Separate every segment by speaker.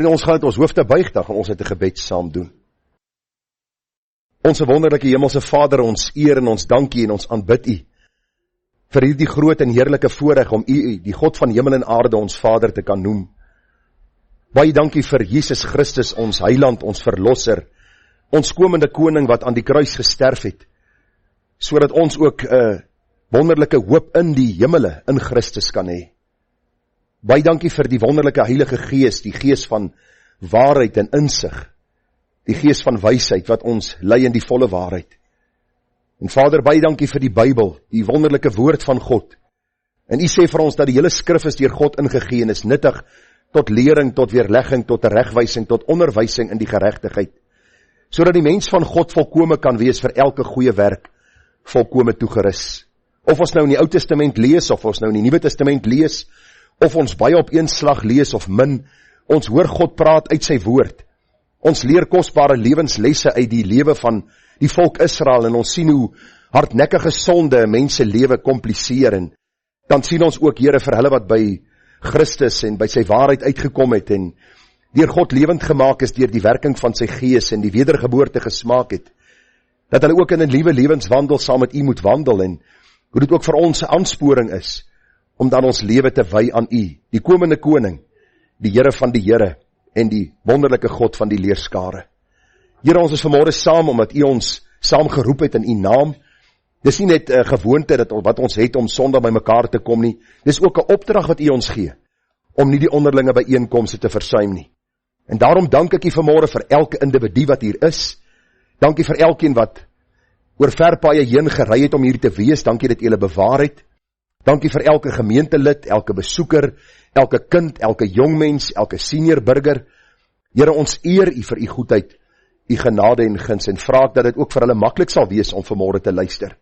Speaker 1: Vriende, ons gaan het ons hoofde buig, dan gaan ons het 'n gebed saam doen. Onse wonderlike hemelse Vader, ons eer en ons dankie en ons aanbid U vir hierdie groot en heerlike voorreg om U, die God van hemel en aarde, ons Vader te kan noem. Baie dankie vir Jesus Christus, ons heiland, ons verlosser, ons komende koning wat aan die kruis gesterf het, sodat ons ook 'n wonderlike hoop in die hemele in Christus kan hê. Baie dankie vir die wonderlike Heilige Gees, die Gees van waarheid en insig, die Gees van wysheid wat ons lei in die volle waarheid. En Vader, baie dankie vir die Bybel, die wonderlike woord van God. En U sê vir ons dat die hele skrif is deur God ingegee en is nuttig tot lering, tot weerlegging, tot regwysing, tot onderwysing in die geregtigheid, sodat die mens van God volkome kan wees vir elke goeie werk, volkome toegerus. Of ons nou in die Ou Testament lees, of ons nou in die Nuwe Testament lees, of ons baie op een slag lees of min, ons hoor God praat uit sy woord. Ons leer kosbare lewenslesse uit die lewe van die volk Israel, en ons sien hoe hardnekkige sonde mense lewe kompliseer, en dan sien ons ook, Here, vir hulle wat by Christus en by sy waarheid uitgekom het, en deur God lewend gemaak is, deur die werking van sy Gees en die wedergeboorte gesmaak het, dat hulle ook in 'n nuwe lewenswandel saam met U moet wandel, en hoe dit ook vir ons 'n aansporing is, om dan ons lewe te wy aan U, die komende koning, die Here van die Here, en die wonderlike God van die leerskare. Here, ons is vanmôre saam, omdat U ons saam geroep het in U naam. Dis nie net 'n gewoonte wat ons het om Sondag by mekaar te kom nie, dis ook 'n opdrag wat U ons gee, om nie die onderlinge byeenkomste te versuim nie. En daarom dank ek U vanmôre vir elke individu wat hier is. Dankie vir elkeen wat oor ver paaie heen gery het om hier te wees. Dankie dat U hulle bewaar het. Dankie vir elke gemeentelid, elke besoeker, elke kind, elke jongmens, elke senior burger. Here, ons eer U vir U goedheid, U genade en guns, en vra dat dit ook vir hulle maklik sal wees om vanmôre te luister.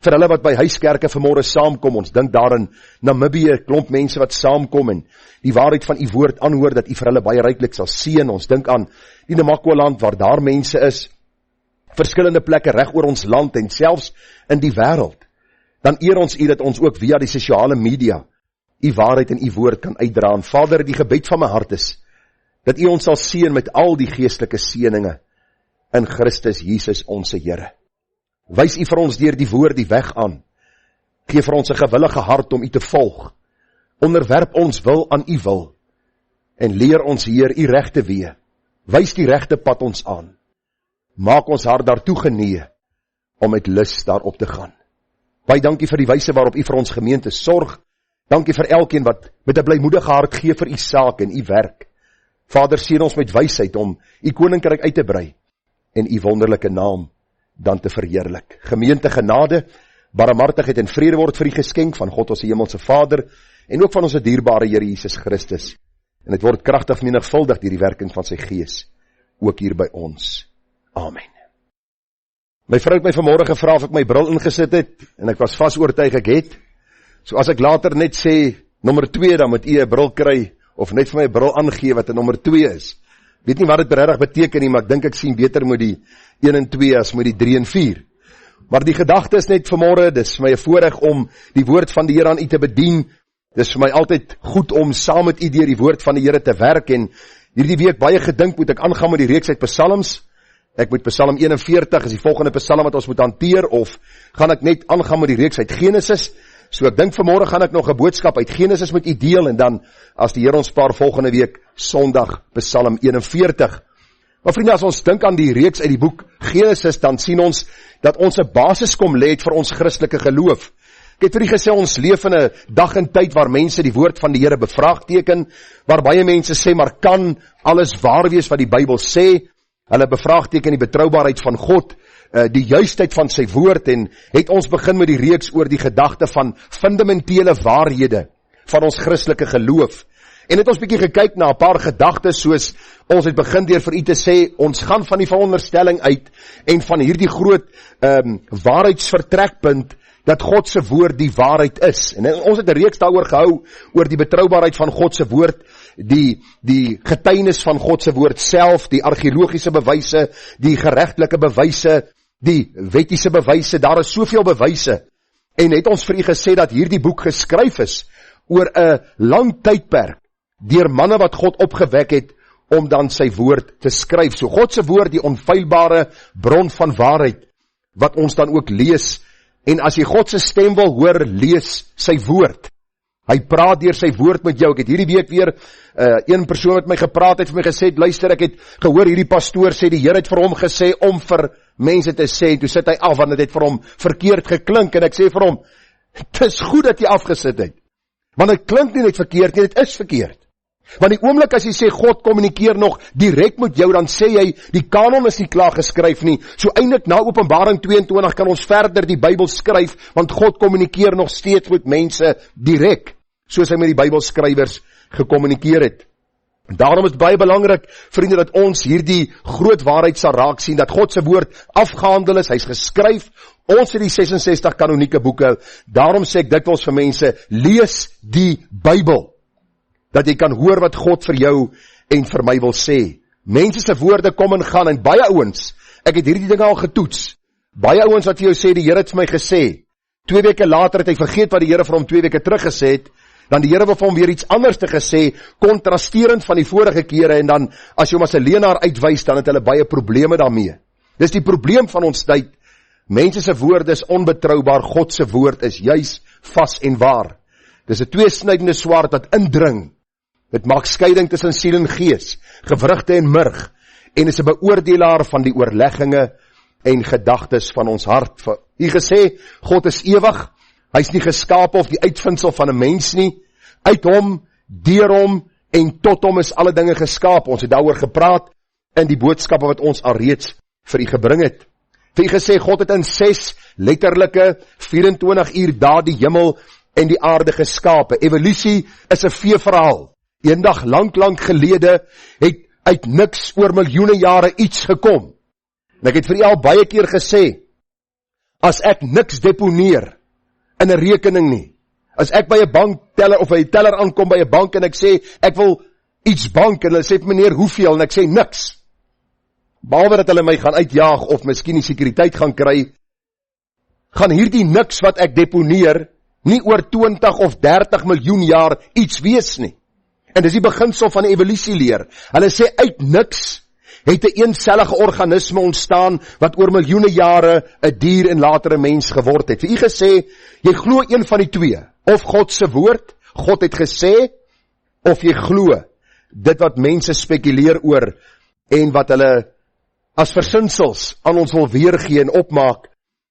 Speaker 1: Vir hulle wat by huiskerke vanmôre saamkom, ons dink daar in Namibië, klomp mense wat saamkom en die waarheid van U woord aanhoor, dat U vir hulle baie ryklik sal seën. Ons dink aan die Namakwa-land waar daar mense is, verskillende plekke reg oor ons land en selfs in die wêreld. Dan eer ons U dat ons ook via die sosiale media U waarheid en U woord kan uitdra. En Vader, die gebed van my hart is dat U ons sal seën met al die geestelike seëninge in Christus Jesus ons Here. Wys U vir ons deur die woord die weg aan. Gee vir ons 'n gewillige hart om U te volg. Onderwerp ons wil aan U wil. En leer ons, Heer, U reg te wee. Wys die regte pad ons aan. Maak ons hart daartoe genee om met lus daarop te gaan. Baie dankie vir die wyse waarop U vir ons gemeente sorg. Dankie vir elkeen wat met 'n blymoedige hart gee vir U saak en U werk. Vader, seën ons met wysheid om U koninkryk uit te brei en U wonderlike naam dan te verheerlik. Gemeente, genade, barmhartigheid en vrede word vir U geskenk van God ons hemelse Vader en ook van ons dierbare Here Jesus Christus. En dit word kragtig menigvuldig deur die werking van sy Gees, ook hier by ons. Amen. My vrou het my vanmôre gevra of ek my bril ingesit het, en ek was vas oortuig ek het. So as ek later net sê, nommer 2, dan moet U 'n bril kry, of net vir my bril aangee wat 'n nommer 2 is. Weet nie wat dit regtig beteken nie, maar ek dink ek sien beter met die 1 en 2 as met die 3 en 4. Maar die gedagte is net vanmôre, dis vir my 'n voorreg om die woord van die Here aan U te bedien. Dis vir my altyd goed om saam met U deur die woord van die Here te werk, en hierdie week baie gedink moet ek aangaan met die reeks uit Psalms. Ek moet Psalm 41 is die volgende Psalm wat ons moet hanteer, of gaan ek net aangaan met die reeks uit Genesis? So ek dink vanmôre gaan ek nog 'n boodskap uit Genesis met U deel, en dan as die Here ons spaar volgende week Sondag Psalm 41. Maar vriende, as ons dink aan die reeks uit die boek Genesis, dan sien ons dat ons 'n basis kom lê het vir ons Christelike geloof. Ek het vir u gesê, ons leef in 'n dag en tyd waar mense die woord van die Here bevraagteken, waar baie mense sê, maar kan alles waar wees wat die Bybel sê? Hulle bevraagteken die betroubaarheid van God, die juistheid van sy woord, en het ons begin met die reeks oor die gedagte van fundamentele waarhede van ons Christelike geloof. En het ons bietjie gekyk na 'n paar gedagtes, soos ons het begin deur vir u te sê, ons gaan van die veronderstelling uit, en van hierdie groot waarheidsvertrekpunt, dat God se woord die waarheid is. En ons het 'n reeks daaroor gehou, oor die betroubaarheid van God se woord, die getuienis van God se woord self, die argeologiese bewyse, die geregtelike bewyse, die wettiese bewyse, daar is soveel bewyse. En het ons vir u gesê dat hierdie boek geskryf is oor 'n lang tydperk, deur manne wat God opgewek het, om dan sy woord te skryf. So God se woord, die onfeilbare bron van waarheid, wat ons dan ook lees, en as jy God se stem wil hoor, lees sy woord. Hy praat deur sy woord met jou. Ek het hierdie week weer, een persoon met my gepraat het vir my gesê, luister, ek het gehoor hierdie pastoor sê, die Here het vir hom gesê, om vir mense te sê, en toe sit hy af, want dit het vir hom verkeerd geklink, en ek sê vir hom, het is goed dat jy afgesit het, want het klink nie net verkeerd nie, dit is verkeerd. Want die oomblik as jy sê, God kommunikeer nog direk met jou, dan sê jy, die kanon is nie klaar geskryf nie, so eintlik na Openbaring 22 kan ons verder die Bybel skryf, want God kommunikeer nog steeds met mense direk, soos hy met die Bybelskrywers gekommunikeer het. Daarom is het baie belangrik, vriende, dat ons hierdie groot waarheid sal raak sien, dat God se woord afgehandel is, hy is geskryf, ons het die 66 kanonieke boeke, daarom sê ek dikwels vir mense, lees die Bybel, dat jy kan hoor wat God vir jou en vir my wil sê. Mense se woorde kom en gaan, en baie ouens, ek het hierdie dinge al getoets, baie ouens wat vir jou sê, die Here het vir my gesê, 2 weke later het hy vergeet wat die Here vir hom 2 weke terug gesê het, dan die Here wil vir hom weer iets anders te gesê, kontrasterend van die vorige kere, en dan, as jy hom as 'n leienaar uitwys, dan het hulle baie probleme daarmee. Dis die probleem van ons tyd, mense se woorde is onbetroubaar, God se woord is juis vas en waar. Dis 'n tweesnydende swaard wat indring, dit maak skeiding tussen siel en gees, gewrigte en murg, en is 'n beoordelaar van die oorlegginge en gedagtes van ons hart. Hier gesê, God is ewig, hy is nie geskape of die uitvindsel van 'n mens nie, uit hom, deur hom en tot hom is alle dinge geskaap. Ons het daaroor gepraat in die boodskappe wat ons alreeds vir u gebring het. Vir u gesê, God het in 6 letterlike 24 uur dae die hemel en die aarde geskape. Evolusie is 'n veeverhaal. Eendag lang gelede het uit niks oor miljoene jare iets gekom. En ek het vir u al baie keer gesê, as ek niks deponeer in 'n rekening nie, as ek by 'n bankteller of by 'n teller aankom by 'n bank en ek sê, ek wil iets bank, en hulle sê, meneer, hoeveel? En ek sê, niks. Behalwe dat hulle my gaan uitjaag, of miskien die sekuriteit gaan kry, gaan hierdie niks wat ek deponeer, nie oor 20 of 30 miljoen jaar iets wees nie. En dis die beginsel van die evolutieleer. Hulle sê, uit niks het 'n eensellige organisme ontstaan, wat oor miljoene jare 'n dier en later 'n mens geword het. Vir u gesê, jy glo een van die twee, of God se woord, God het gesê, of jy glo dit wat mense spekuleer oor, en wat hulle as versinsels aan ons wil weergee en opmaak,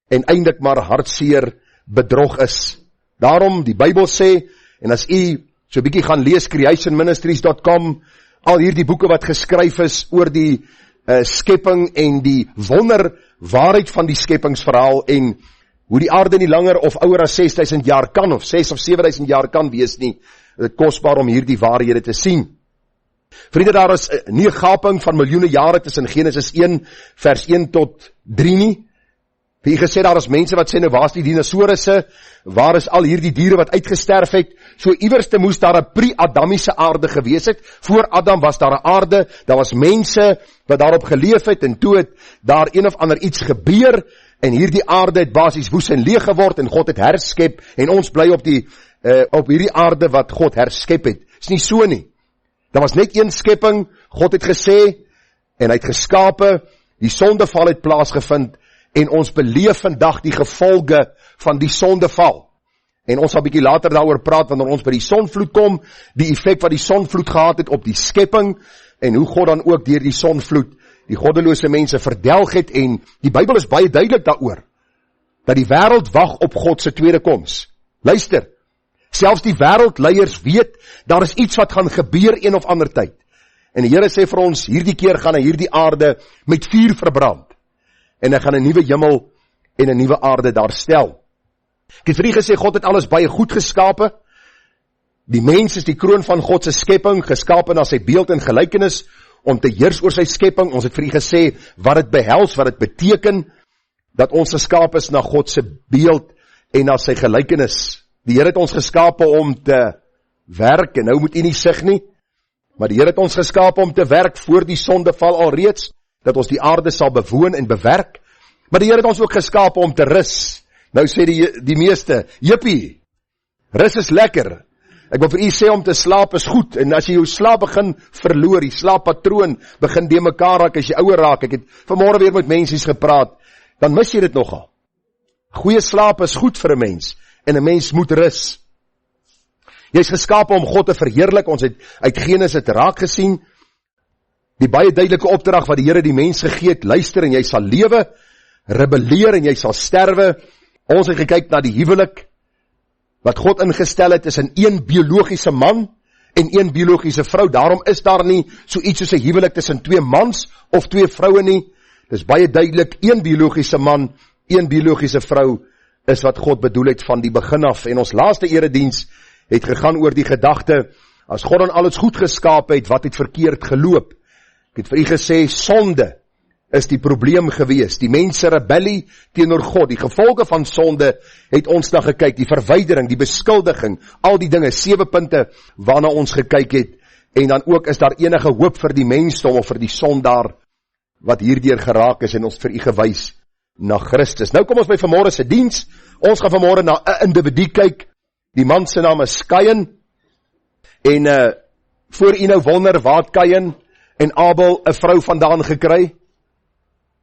Speaker 1: en eintlik maar hartseer bedrog is. Daarom, die Bybel sê, en as u so 'n bietjie gaan lees, creationministries.com, al hierdie boeke wat geskryf is oor die skepping en die wonder waarheid van die skeppingsverhaal, en hoe die aarde nie langer of ouer as 6000 jaar kan, of 6 of 7000 jaar kan wees nie, dit kosbaar om hierdie waarhede te sien. Vriende, daar is nie 'n gaping van miljoene jare tussen Genesis 1 vers 1 tot 3 nie. Wie gesê, daar is mense wat sê, nou waar is die dinosourusse, waar is al hierdie diere wat uitgesterf het, so iewerste moes daar 'n pre-Adamiese aarde gewees het, voor Adam was daar 'n aarde, daar was mense wat daarop geleef het, en toe het daar een of ander iets gebeur, en hierdie aarde het basies woes en leeg geword, en God het herskep, en ons bly op hierdie aarde wat God herskep het. Is nie so nie. Daar was net een skepping, God het gesê, en hy het geskape, die sondeval het plaasgevind, en ons beleef vandag die gevolge van die sondeval. En ons sal bietjie later daaroor praat, wanneer ons by die sonvloed kom, die effek wat die sonvloed gehad het op die skepping, en hoe God dan ook deur die sonvloed die goddelose mense verdelg het, en die Bybel is baie duidelik daaroor, dat die wêreld wag op God se tweede koms. Luister, selfs die wêreldleiers weet, daar is iets wat gaan gebeur een of ander tyd. En die Here sê vir ons, hierdie keer gaan hy hierdie aarde met vuur verbrand, en hy gaan 'n nuwe hemel en 'n nuwe aarde daar stel. Ek het vir u gesê, God het alles baie goed geskape. Die mens is die kroon van God se skepping, geskape na sy beeld en gelykenis, om te heers oor sy skepping. Ons het vir u gesê, wat dit behels, wat dit beteken, dat ons geskape is na God se beeld en na sy gelykenis. Die Here het ons geskape om te werk, en nou moet u nie sug nie, maar die Here het ons geskape om te werk voor die sondeval alreeds, dat ons die aarde sal bewoon en bewerk, maar die Here het ons ook geskape om te rus. Nou sê die meeste, jippie, rus is lekker, Ek wil vir u sê om te slaap is goed, en as jy jou slaap begin verloor, die slaappatroon begin de mekaar raak, as jy ouer raak, ek het vanmorgen weer met mensies gepraat, dan mis jy dit nogal. Goeie slaap is goed vir 'n mens, en 'n mens moet rus. Jy is geskape om God te verheerlik, ons het uit Genesis raak gesien, die baie duidelike opdrag wat die Here die mens gegee het, luister en jy sal lewe, rebelleer en jy sal sterwe. Ons het gekyk na die huwelik, wat God ingestel het, tussen een biologiese man en een biologiese vrou. Daarom is daar nie so iets soos 'n huwelik tussen 2 mans of 2 vroue nie. Dis baie duidelik, een biologiese man, een biologiese vrou is wat God bedoel het van die begin af. En ons laaste erediens het gegaan oor die gedagte, as God dan alles goed geskaap het, wat het verkeerd geloop? Ek het vir u gesê, sonde is die probleem gewees, die mense rebellie teenoor God, die gevolge van sonde het ons na gekyk, die verwydering, die beskuldiging, al die dinge, 7 punte waarna ons gekyk het, en dan ook is daar enige hoop vir die mensdom of vir die sondaar wat hierdeur geraak is, en ons vir u gewys na Christus. Nou kom ons by vanmôre se diens, ons gaan vanmôre na 'n individu kyk, die man se naam is Kain, en voor u nou wonder, waar het Kain en Abel 'n vrou vandaan gekry?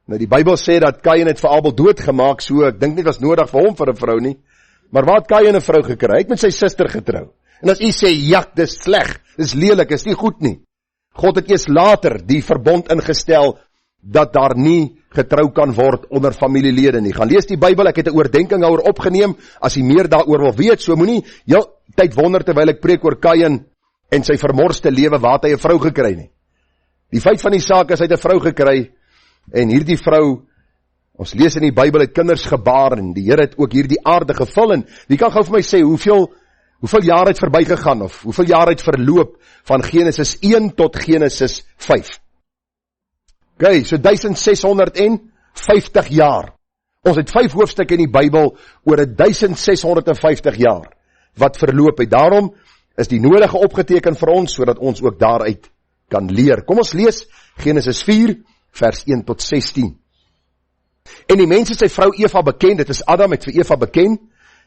Speaker 1: Nou die Bybel sê dat Kain het vir Abel doodgemaak, so ek dink nie was nodig vir hom vir 'n vrou nie, maar waar het Kain 'n vrou gekry? Hy het met sy suster getrou, en as u sê, jak, dis sleg, dis lelik, is nie goed nie, God het eers later die verbond ingestel, dat daar nie getrou kan word onder familielede nie. Gaan lees die Bybel, ek het 'n oordenking daaroor opgeneem, as jy meer daaroor wil weet, so moenie jou tyd wonder terwyl ek preek oor Kain en sy vermorste lewe, waar het hy 'n vrou gekry nie. Die feit van die saak is, hy het 'n vrou gekry, en hierdie vrou, ons lees in die Bybel, het kinders gebaar, en die Here het ook hierdie aarde gevul, en wie kan gou vir my sê, hoeveel jaar het verbygegaan, of hoeveel jaar het verloop, van Genesis 1 tot Genesis 5? Okay, so 1650 jaar. Ons het 5 hoofstukke in die Bybel oor 1650 jaar wat verloop het. Daarom is die nodige opgeteken vir ons, sodat ons ook daaruit kan leer. Kom ons lees Genesis 4, vers 1 tot 16. En die mens het sy vrou Eva beken, dit is Adam het vir Eva beken,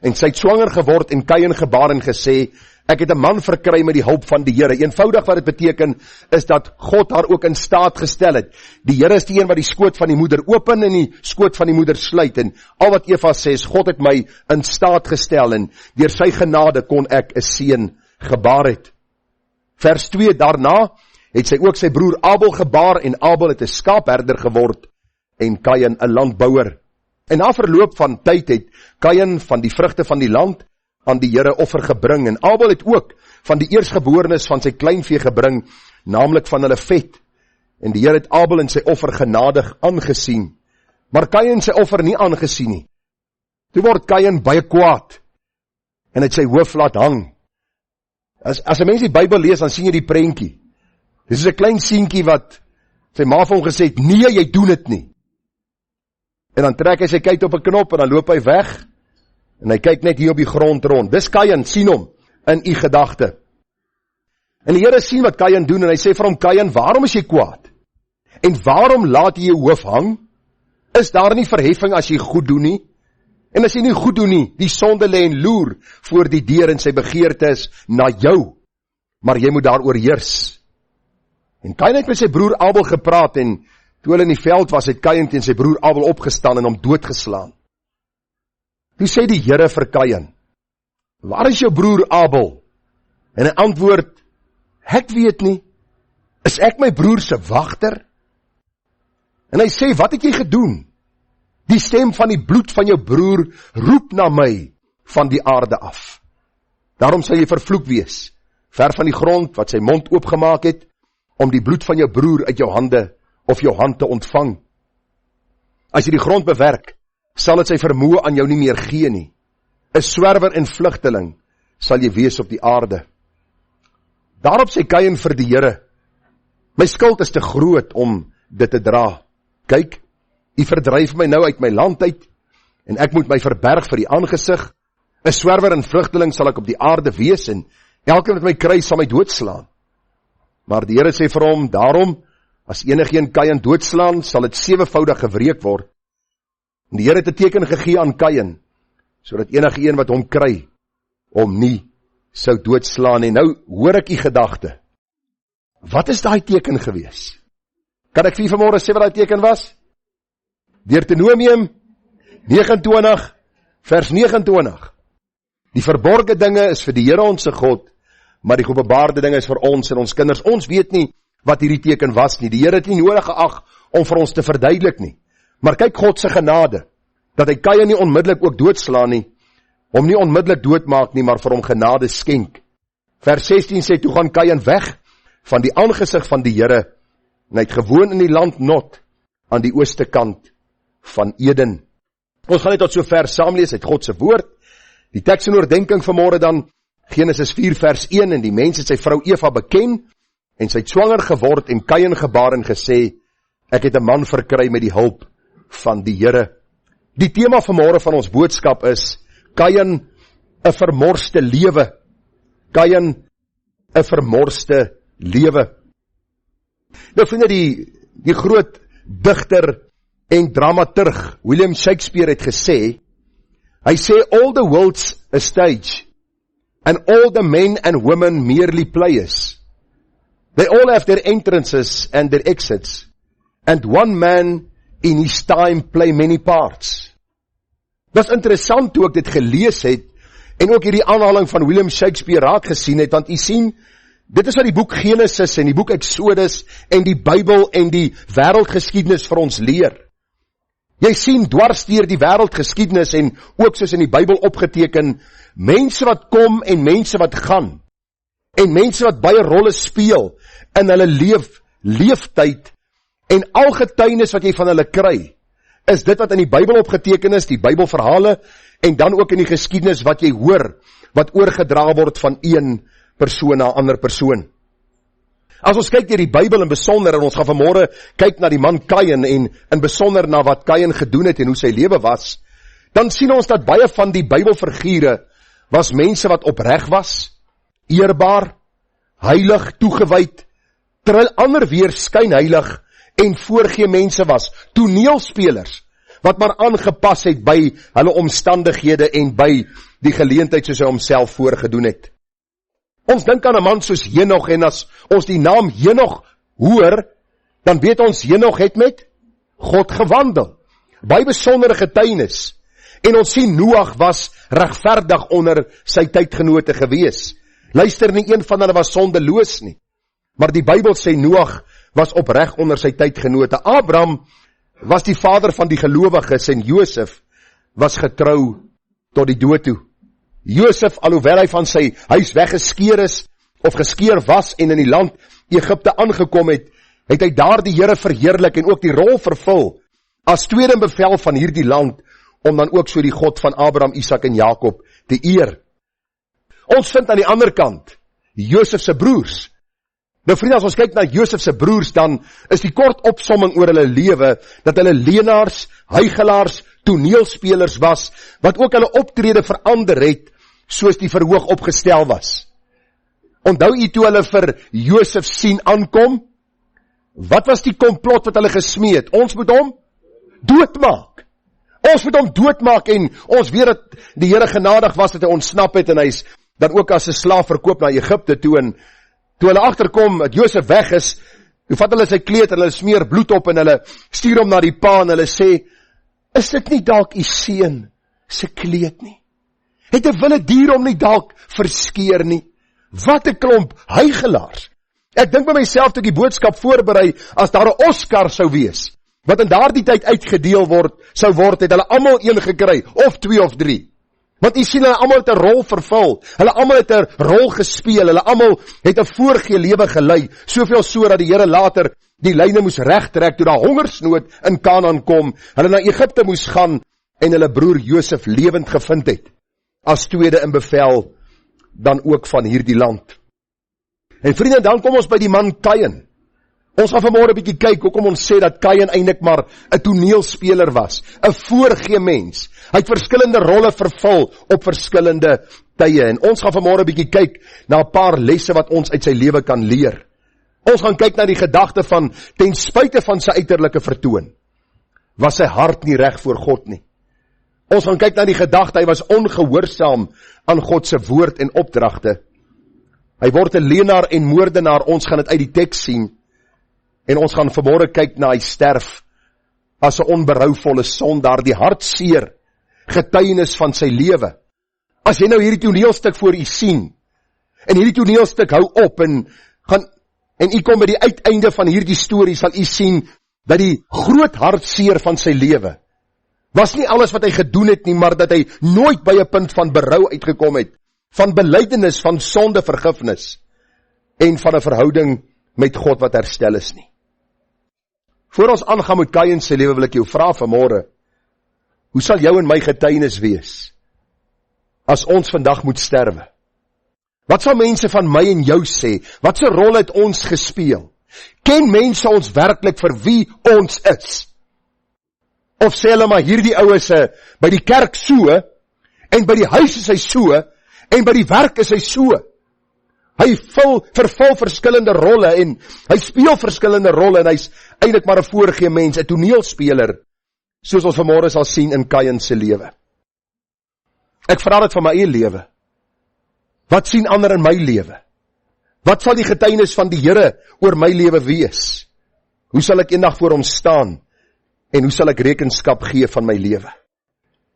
Speaker 1: en sy het swanger geword en Kain gebaar en gesê, ek het 'n man verkry met die hulp van die Here. Eenvoudig wat dit beteken, is dat God haar ook in staat gestel het. Die Here is die een wat die skoot van die moeder open en die skoot van die moeder sluit, en al wat Eva sê is, God het my in staat gestel, en deur sy genade kon ek 'n seun gebaar het. Vers 2, daarna het sy ook sy broer Abel gebaar, en Abel het 'n skaapherder geword, en Kain 'n landbouer. En na verloop van tyd het Kain van die vrugte van die land aan die Here offer gebring, en Abel het ook van die eersgeborenes van sy kleinvee gebring, naamlik van hulle vet, en die Here het Abel en sy offer genadig aangesien, maar Kain sy offer nie aangesien nie. Toe word Kain baie kwaad, en het sy hoof laat hang. As 'n mens die Bybel lees, dan sien jy die prentjie. Dis 'n klein seentjie wat sy ma vir hom gesê het, nee, jy doen dit nie. En dan trek hy sy kyk op 'n knop, en dan loop hy weg, en hy kyk net hier op die grond rond. Dis Kain, sien hom, in u gedagte. En die Here sien wat Kain doen, en hy sê vir hom, Kain, waarom is jy kwaad? En waarom laat jy jou hoof hang? Is daar nie verheffing as jy goed doen nie? En as jy nie goed doen nie, die sonde lê en loer voor die deur, en sy begeerte is na jou, maar jy moet daaroor heers. En Kain het met sy broer Abel gepraat, en toe hulle in die veld was, het Kain teen sy broer Abel opgestaan en hom doodgeslaan. Toe sê die Here vir Kain, waar is jou broer Abel? En hy antwoord, ek weet nie, is ek my broer se wagter? En hy sê, wat het jy gedoen? Die stem van die bloed van jou broer roep na my van die aarde af. Daarom sal jy vervloek wees, ver van die grond wat sy mond oopgemaak het, om die bloed van jou broer uit jou hande of jou hand te ontvang. As jy die grond bewerk, sal dit sy vermoë aan jou nie meer gee nie. 'n Swerwer en vlugteling sal jy wees op die aarde. Daarop sê Kain vir die Here, my skuld is te groot om dit te dra. Kyk, u verdryf my nou uit my land uit, en ek moet my verberg vir die aangesig. 'n Swerwer en vlugteling sal ek op die aarde wees, en elkeen wat my kry sal my doodslaan. Maar die Here sê vir hom, daarom, as enigeen Kain doodslaan, sal dit 7voudig gewreek word. En die Here het 'n teken gegee aan Kain, sodat enige een wat hom kry, hom nie sou doodslaan, en nou hoor ek die gedagte. Wat is daai teken gewees? Kan ek vir julle vanmôre sê wat daai teken was? Deuteronomium 29, vers 29. Die verborgde dinge is vir die Here ons God, maar die geopenbaarde dinge is vir ons en ons kinders. Ons weet nie wat hierdie teken was nie. Die Here het nie nodig geag om vir ons te verduidelik nie. Maar kyk God se genade, dat hy Kain nie onmiddellik ook doodslaan nie, hom nie onmiddellik doodmaak nie, maar vir hom genade skenk. Vers 16 sê, toe gaan Kain weg van die aangesig van die Here, en hy het gewoon in die land Nod, aan die ooste kant van Eden. Ons gaan net tot so ver saamlees uit God se woord. Die teks en oordenking vanmôre dan, Genesis 4 vers 1, en die mens het sy vrou Eva beken, en sy het swanger geword, en Kain gebaar en gesê, ek het 'n man verkry met die hulp van die Here. Die tema vanmôre van ons boodskap is, Kain, 'n vermorste lewe. Kain, 'n vermorste lewe. Nou vind die groot digter en dramaturg William Shakespeare het gesê, hy sê, all the world's a stage, and all the men and women merely players. They all have their entrances and their exits, and one man in his time play many parts. Dat is interessant toe ek dit gelees het, en ook hierdie aanhaling van William Shakespeare raak gesien het, want jy sien, dit is wat die boek Genesis en die boek Exodus en die Bybel en die wêreldgeskiedenis vir ons leer. Jy sien dwars deur die wêreldgeskiedenis en ook soos in die Bybel opgeteken, mense wat kom en mense wat gaan, en mense wat baie rolle speel in hulle leeftyd, en al getuienis wat jy van hulle kry, is dit wat in die Bybel opgeteken is, die Bybelverhale, en dan ook in die geskiedenis wat jy hoor, wat oorgedra word van een persoon na 'n ander persoon. As ons kyk deur die Bybel in besonder, en ons gaan vanmôre kyk na die man Kain, en in besonder na wat Kain gedoen het en hoe sy lewe was, dan sien ons dat baie van die Bybelfigure was mense wat opreg was, eerbaar, heilig, toegewyd, terwyl ander weer skynheilig en voorgee mense was, toneelspelers, wat maar aangepas het by hulle omstandighede en by die geleentheid soos hy homself voorgedoen het. Ons dink aan 'n man soos Henog, en as ons die naam Henog hoor, dan weet ons Henog het met God gewandel. Baie besondere getuienis. En ons sien Noag was regverdig onder sy tydgenote gewees. Luister, nie een van hulle was sondeloos nie. Maar die Bybel sê Noag was opreg onder sy tydgenote. Abraham was die vader van die gelowiges en Josef was getrou tot die dood toe. Josef, alhoewel hy van sy huis weggeskeer is, of geskeer was en in die land Egipte aangekom het, het hy daar die Here verheerlik en ook die rol vervul as tweede in bevel van hierdie land, om dan ook so die God van Abraham, Isak en Jakob te eer. Ons vind aan die ander kant Josef se broers. Nou vriende, as ons kyk na Josef se broers, dan is die kort opsomming oor hulle lewe, dat hulle leenaars, huigelaars, toneelspelers was, wat ook hulle optrede verander het, soos die verhoog opgestel was. Onthou jy toe hulle vir Josef sien aankom? Wat was die komplot wat hulle gesmee het? Ons moet hom doodmaak. Ons moet hom doodmaak, en ons weet dat die Here genadig was dat hy ontsnap het, en hy is dan ook as 'n slaaf verkoop na Egipte toe, en toe hulle agterkom dat Josef weg is, toe vat hulle sy kleed en hulle smeer bloed op en hulle stuur hom na die pa en hulle sê, is dit nie dalk u seun se kleed nie? Het 'n wilde dier hom nie dalk verskeer nie? Wat 'n klomp huigelaars. Ek dink by myself toe die boodskap voorberei, as daar 'n Oscar sou wees, wat in daardie tyd uitgedeel sou word, het hulle almal een gekry, of 2 of 3. Want jy sien, hulle almal het 'n rol vervul, hulle almal het 'n rol gespeel, hulle almal het 'n voorgee lewe gelei, soveel so dat die Here later die lyne moes regtrek toe daar hongersnood in Kanaan kom, hulle na Egipte moes gaan en hulle broer Josef lewend gevind het, as tweede in bevel dan ook van hierdie land. En vriende, dan kom ons by die man Kain. Ons gaan vanmôre 'n bietjie kyk hoekom ons sê dat Kain eintlik maar 'n toneelspeler was, 'n voorgee mens. Hy het verskillende rolle vervul op verskillende tye, en ons gaan vanmôre 'n bietjie kyk na 'n paar lesse wat ons uit sy lewe kan leer. Ons gaan kyk na die gedagte van, ten spyte van sy uiterlike vertoon, was sy hart nie reg voor God nie. Ons gaan kyk na die gedagte, hy was ongehoorsaam aan God se woord en opdragte. Hy word 'n leenaar en moordenaar, ons gaan dit uit die teks sien, en ons gaan vanmôre kyk na hy sterf as 'n onberouvolle sondaar, die hartseer getuienis van sy lewe. As jy nou hierdie toneelstuk voor u sien, en hierdie toneelstuk hou op, en u kom by die uiteinde van hierdie storie, sal u sien, dat die groot hartseer van sy lewe, was nie alles wat hy gedoen het nie, maar dat hy nooit by 'n punt van berou uitgekom het, van belydenis, van sonde vergifnis, en van 'n verhouding met God wat herstel is nie. Voor ons aangaan met Kain se lewe, wil ek jou vra vanmôre, hoe sal jou en my getuienis wees, as ons vandag moet sterwe? Wat sal mense van my en jou sê? Wat se rol het ons gespeel? Ken mense ons werklik vir wie ons is? Of sê hulle maar hierdie ou is by die kerk so, en by die huis is hy so, en by die werk is hy so. Hy vervul verskillende rolle, en hy speel verskillende rolle, en hy's eintlik maar 'n voorgee mens, 'n toneelspeler, soos ons vanmôre sal sien in Kain se lewe. Ek vra dit van my eie lewe. Wat sien ander in my lewe? Wat sal die getuienis van die Here oor my lewe wees? Hoe sal ek eendag voor hom staan? En hoe sal ek rekenskap gee van my lewe?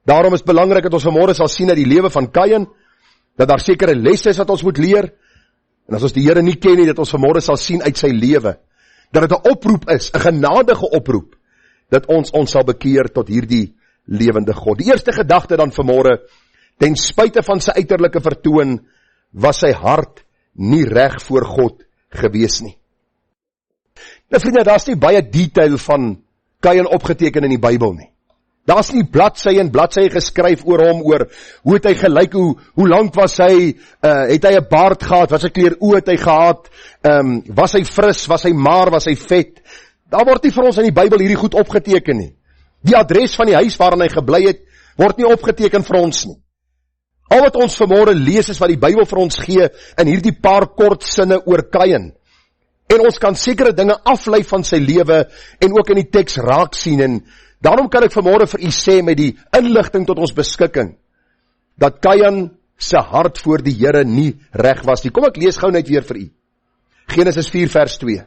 Speaker 1: Daarom is belangrik dat ons vanmôre sal sien uit die lewe van Kain, dat daar sekere lesse is wat ons moet leer, en as ons die Here nie ken nie, dat ons vanmôre sal sien uit sy lewe, dat dit 'n oproep is, 'n genadige oproep, dat ons sal bekeer tot hierdie lewende God. Die eerste gedagte dan vanmôre, ten spyte van sy uiterlike vertoon, was sy hart nie reg voor God gewees nie. Nou vriende, daar's nie baie detail van Kain opgeteken in die Bybel nie. Daar's nie bladsye en bladsye geskryf oor hom, oor hoe het hy gelyk, hoe lank was hy, het hy 'n baard gehad, wat sy kleur oë het hy gehad, was hy fris, was hy maar, was hy vet. Daar word nie vir ons in die Bybel hierdie goed opgeteken nie. Die adres van die huis waarin hy gebly het, word nie opgeteken vir ons nie. Al wat ons vanmôre lees is wat die Bybel vir ons gee in hierdie paar kort sinne oor Kain. En ons kan sekere dinge aflei van sy lewe en ook in die teks raak sien, en daarom kan ek vanmôre vir u sê met die inligting tot ons beskikking, dat Kain se hart voor die Here nie reg was nie. Kom ek lees gou net weer vir u. Genesis 4 vers 2.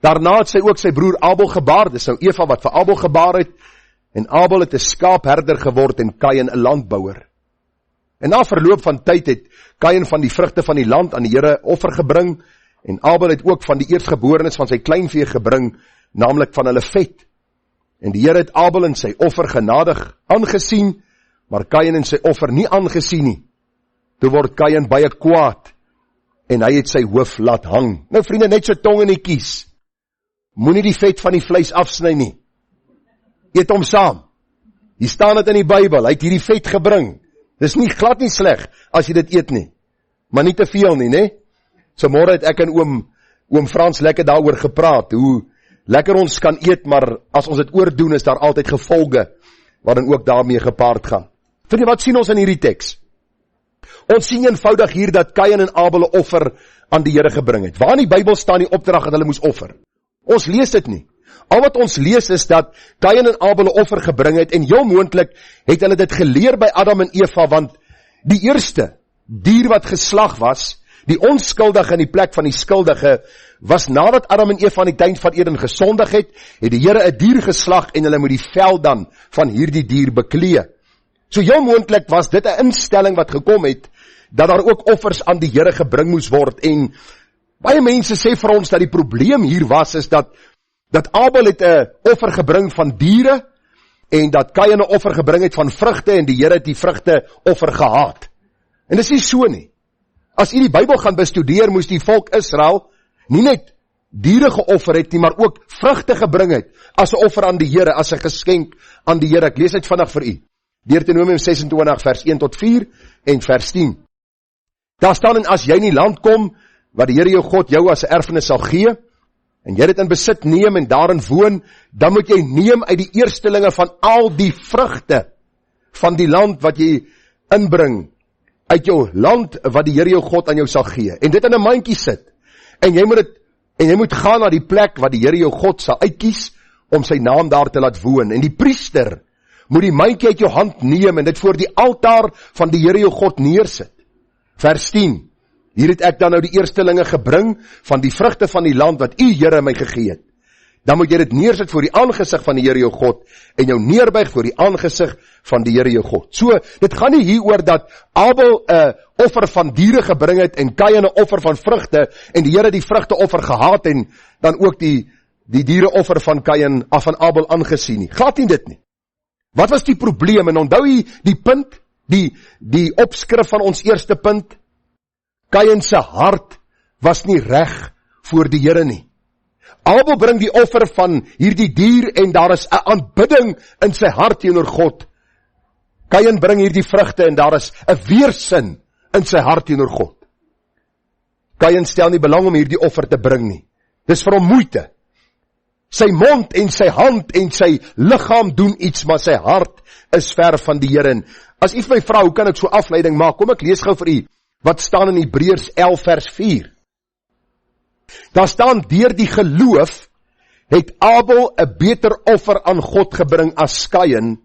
Speaker 1: Daarna het sy ook sy broer Abel gebaar, dis nou Eva wat vir Abel gebaar het, en Abel het 'n skaapherder geword en Kain 'n landbouer. En na verloop van tyd het Kain van die vrugte van die land aan die Here offer gebring, en Abel het ook van die eerstgeborenes van sy kleinvee gebring, naamlik van hulle vet. En die Here het Abel en sy offer genadig aangesien, maar Kain en sy offer nie aangesien nie. Toe word Kain baie kwaad, en hy het sy hoof laat hang. Nou vriende, net so tong in die kies. Moenie die vet van die vleis afsny nie. Eet hom saam. Hier staan dit in die Bybel, hy het hierdie vet gebring. Dis nie glad nie sleg as jy dit eet nie. Maar nie te veel nie, né? So môre het ek en oom Frans lekker daaroor gepraat, hoe lekker ons kan eet, maar as ons dit oordoen, is daar altyd gevolge, waarin ook daarmee gepaard gaan. Vind jy wat sien ons in hierdie teks? Ons sien eenvoudig hier dat Kain en Abel 'n offer aan die Here gebring het. Waar in die Bybel staan die opdrag dat hulle moes offer? Ons lees dit nie. Al wat ons lees is dat Kain en Abel 'n offer gebring het, en heel moontlik het hulle dit geleer by Adam en Eva, want die eerste dier wat geslag was, die onskuldige in die plek van die skuldige, was nadat Adam en Eva in die tuin van Eden gesondig het die Here 'n dier geslag, en hulle moet die vel dan van hierdie dier beklee. So heel moontlik was dit 'n instelling wat gekom het, dat daar ook offers aan die Here gebring moes word, en baie mense sê vir ons dat die probleem hier was, is dat Abel het 'n offer gebring van diere, en dat Kain 'n offer gebring het van vrugte, en die Here het die vrugte offer gehaat. En dis nie so nie. As jy die Bybel gaan bestudeer, moes die volk Israel nie net diere geoffer het nie, maar ook vrugte gebring het, as 'n offer aan die Here, as 'n geskenk aan die Here. Ek lees dit vandag vir u. Deuteronomium 26 vers 1 tot 4 en vers 10. Daar staan, en as jy in die land kom, wat die Here jou God jou as 'n erfenis sal gee, en jy dit in besit neem en daarin woon, dan moet jy neem uit die eerstelinge van al die vrugte van die land wat jy inbring, uit jou land wat die Here jou God aan jou sal gee, en dit in 'n mandjie sit, en jy moet gaan na die plek wat die Here jou God sal uitkies, om sy naam daar te laat woon, en die priester moet die mandjie uit jou hand neem en dit voor die altaar van die Here jou God neersit. Vers 10, hier het ek dan nou die eerstelinge gebring van die vrugte van die land wat u Here my gegee het. Dan moet jy dit neersit voor die aangesig van die Here jou God en jou neerbuig voor die aangesig van die Here jou God. So, dit gaan nie hier oor dat Abel 'n offer van diere gebring het en Kain 'n offer van vrugte en die Here die vrugte offer gehaat en dan ook die diere offer van Kain af van Abel aangesien nie. Glad nie dit nie. Wat was die probleem? En onthou jy die punt, die opskrif van ons eerste punt? Kain se hart was nie reg voor die Here nie. Abel bring die offer van hierdie dier en daar is 'n aanbidding in sy hart teenoor God. Kain bring hierdie vrugte en daar is 'n weersin in sy hart teenoor God. Kain stel nie belang om hierdie offer te bring nie. Dis vir hom moeite. Sy mond en sy hand en sy liggaam doen iets, maar sy hart is ver van die Here. As u vir my vra, hoe kan ek so afleiding maak? Kom ek lees gou vir u wat staan in Hebreërs 11 vers 4. Daar staan, deur die geloof het Abel 'n beter offer aan God gebring as Kain,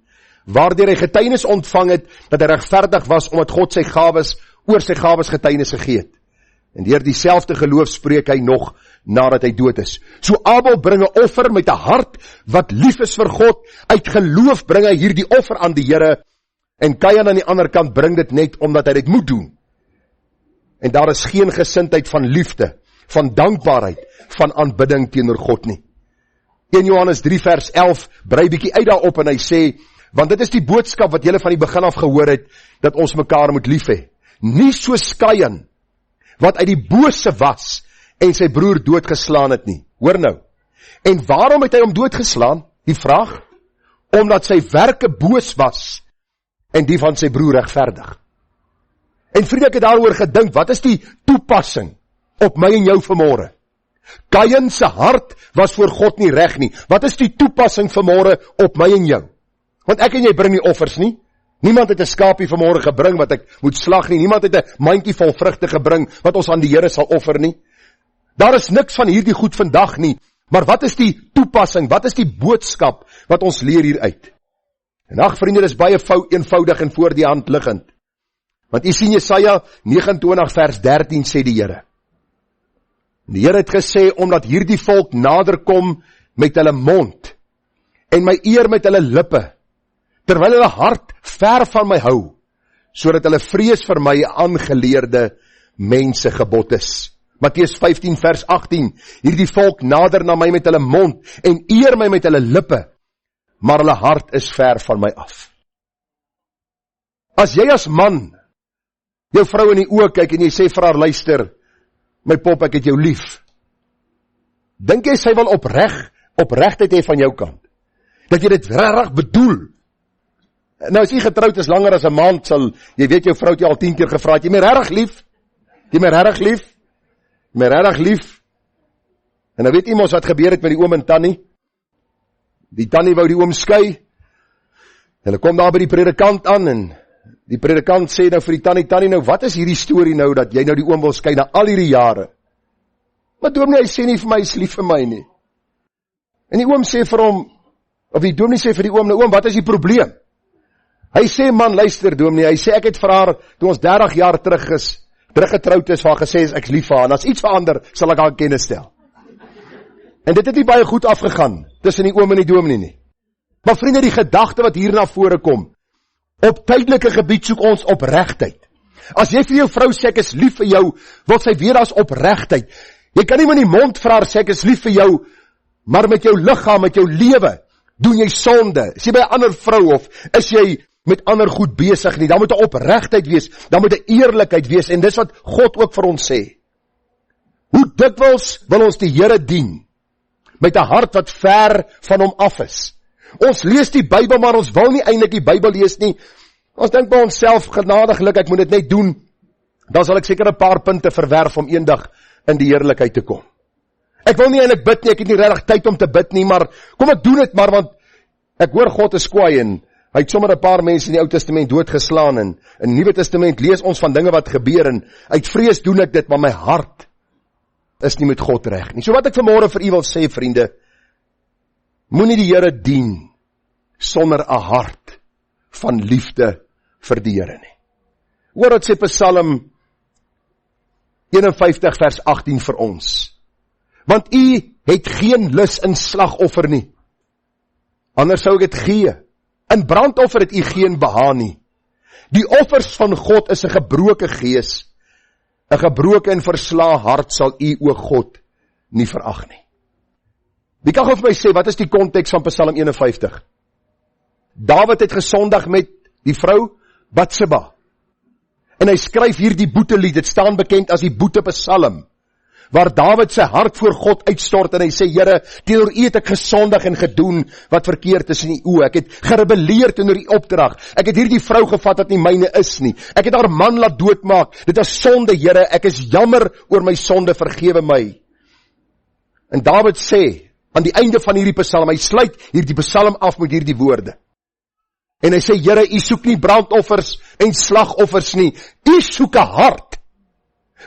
Speaker 1: waardeur hy getuienis ontvang het dat hy regverdig was omdat God sy gawes oor sy gawes getuienis gegee het. En deur dieselfde geloof spreek hy nog nadat hy dood is. So Abel bring 'n offer met 'n hart wat lief is vir God. Uit geloof bring hy hierdie offer aan die Here en Kain aan die ander kant bring dit net omdat hy dit moet doen. En daar is geen gesindheid van liefde, van dankbaarheid, van aanbidding teenoor God nie. 1 Johannes 3 vers 11 brei bietjie uit daarop en hy sê, want dit is die boodskap wat julle van die begin af gehoor het, dat ons mekaar moet lief hê. Nie soos Kain, wat uit die bose was en sy broer doodgeslaan het nie. Hoor nou. En waarom het hy hom doodgeslaan? Die vraag, omdat sy werke boos was en die van sy broer regverdig. En vriende, ek het daaroor gedink, wat is die toepassing op my en jou vanmôre? Kain se hart was voor God nie reg nie. Wat is die toepassing vanmôre op my en jou? Want ek en jy bring nie offers nie. Niemand het 'n skaapie vanmôre gebring wat ek moet slag nie. Niemand het 'n mandjie vol vrugte gebring wat ons aan die Here sal offer nie. Daar is niks van hierdie goed vandag nie. Maar wat is die toepassing? Wat is die boodskap wat ons leer hieruit? En ag vriende, dis baie eenvoudig en voor die hand liggend. Want u sien Jesaja 29 vers 13 sê die Here. Die Here het gesê, omdat hierdie volk nader kom met hulle mond en my eer met hulle lippe, terwyl hulle hart ver van my hou, sodat hulle vrees vir my aangeleerde mense gebod is. Matteus 15 vers 18, hierdie volk nader na my met hulle mond en eer my met hulle lippe, maar hulle hart is ver van my af. As jy as man jou vrou in die oë kyk en jy sê vir haar, luister, my pop, ek het jou lief. Dink jy sy wil opregtheid hê van jou kant? Dat jy dit regtig bedoel? Nou as jy getroud is langer as 'n maand, sal jy weet jou vrou het jy al 10 keer gevra, het jy my regtig lief? Jy my regtig lief? My regtig lief? En nou weet jy mos wat gebeur het met die oom en tannie? Die tannie wou die oom skei. Hulle kom daar by die predikant aan en die predikant sê nou vir die tannie, nou wat is hierdie storie nou, dat jy nou die oom wil skei na al hierdie jare? Maar dominee, hy sê nie vir my, hy is lief vir my nie. En die oom sê vir hom, of die dominee sê vir die oom, nou oom, wat is die probleem? Hy sê, man, luister dominee, hy sê, ek het vir haar, toe ons 30 jaar teruggetrouwd is, vir haar gesê, ek is lief vir haar, en as iets verander, sal ek haar kennis stel. En dit het nie baie goed afgegaan, tussen die oom en die dominee nie. Maar vriende, die gedagte wat hier na vore kom, op tydelike gebied soek ons opregtheid. As jy vir jou vrou sê, ek is lief vir jou, wil sy weer as opregtheid. Jy kan nie met die mond vir haar sê, ek is lief vir jou, maar met jou liggaam, met jou lewe, doen jy sonde. Is jy by 'n ander vrou, of is jy met ander goed besig nie? Dan moet 'n opregtheid wees, dan moet 'n eerlikheid wees, en dis wat God ook vir ons sê. Hoe dikwels wil ons die Here dien, met 'n hart wat ver van hom af is. Ons lees die Bybel, maar ons wil nie eintlik die Bybel lees nie. Ons dink by onsself, genadiglik, ek moet dit net doen, dan sal ek seker 'n paar punte verwerf om eendag in die heerlikheid te kom. Ek wil nie eintlik bid nie, ek het nie regtig tyd om te bid nie, maar kom ek doen dit maar, want ek hoor God is kwaai, en hy het sommer 'n paar mense in die Ou Testament doodgeslaan, en in die Nuwe Testament lees ons van dinge wat gebeur, en uit vrees doen ek dit, maar my hart is nie met God reg nie. So wat ek vanmôre vir u wil sê, vriende, moenie die Here dien sonder 'n hart van liefde vir die Here nie. Hoor wat sê Psalm 51 vers 18 vir ons. Want u het geen lus in slagoffer nie. Anders sou ek dit gee. In brandoffer het u geen behaag nie. Die offers van God is 'n gebroke gees. 'n gebroke en verslae hart sal u, o God, nie verag nie. Wie kan gou vir my sê, wat is die konteks van Psalm 51? Dawid het gesondig met die vrou Batseba. En hy skryf hier die boetelied, dit staan bekend as die boetepsalm, waar Dawid sy hart voor God uitstort en hy sê, Here, teenoor u het ek gesondig en gedoen wat verkeerd is in u oë. Ek het gerebelleer teenoor u opdrag. Ek het hierdie vrou gevat wat nie myne is nie. Ek het haar man laat doodmaak. Dit is sonde, Here. Ek is jammer oor my sonde, vergewe my. En Dawid sê, aan die einde van hierdie psalm, hy sluit hierdie psalm af met hierdie woorde. En hy sê, Here, u soek nie brandoffers en slagoffers nie. U soek 'n hart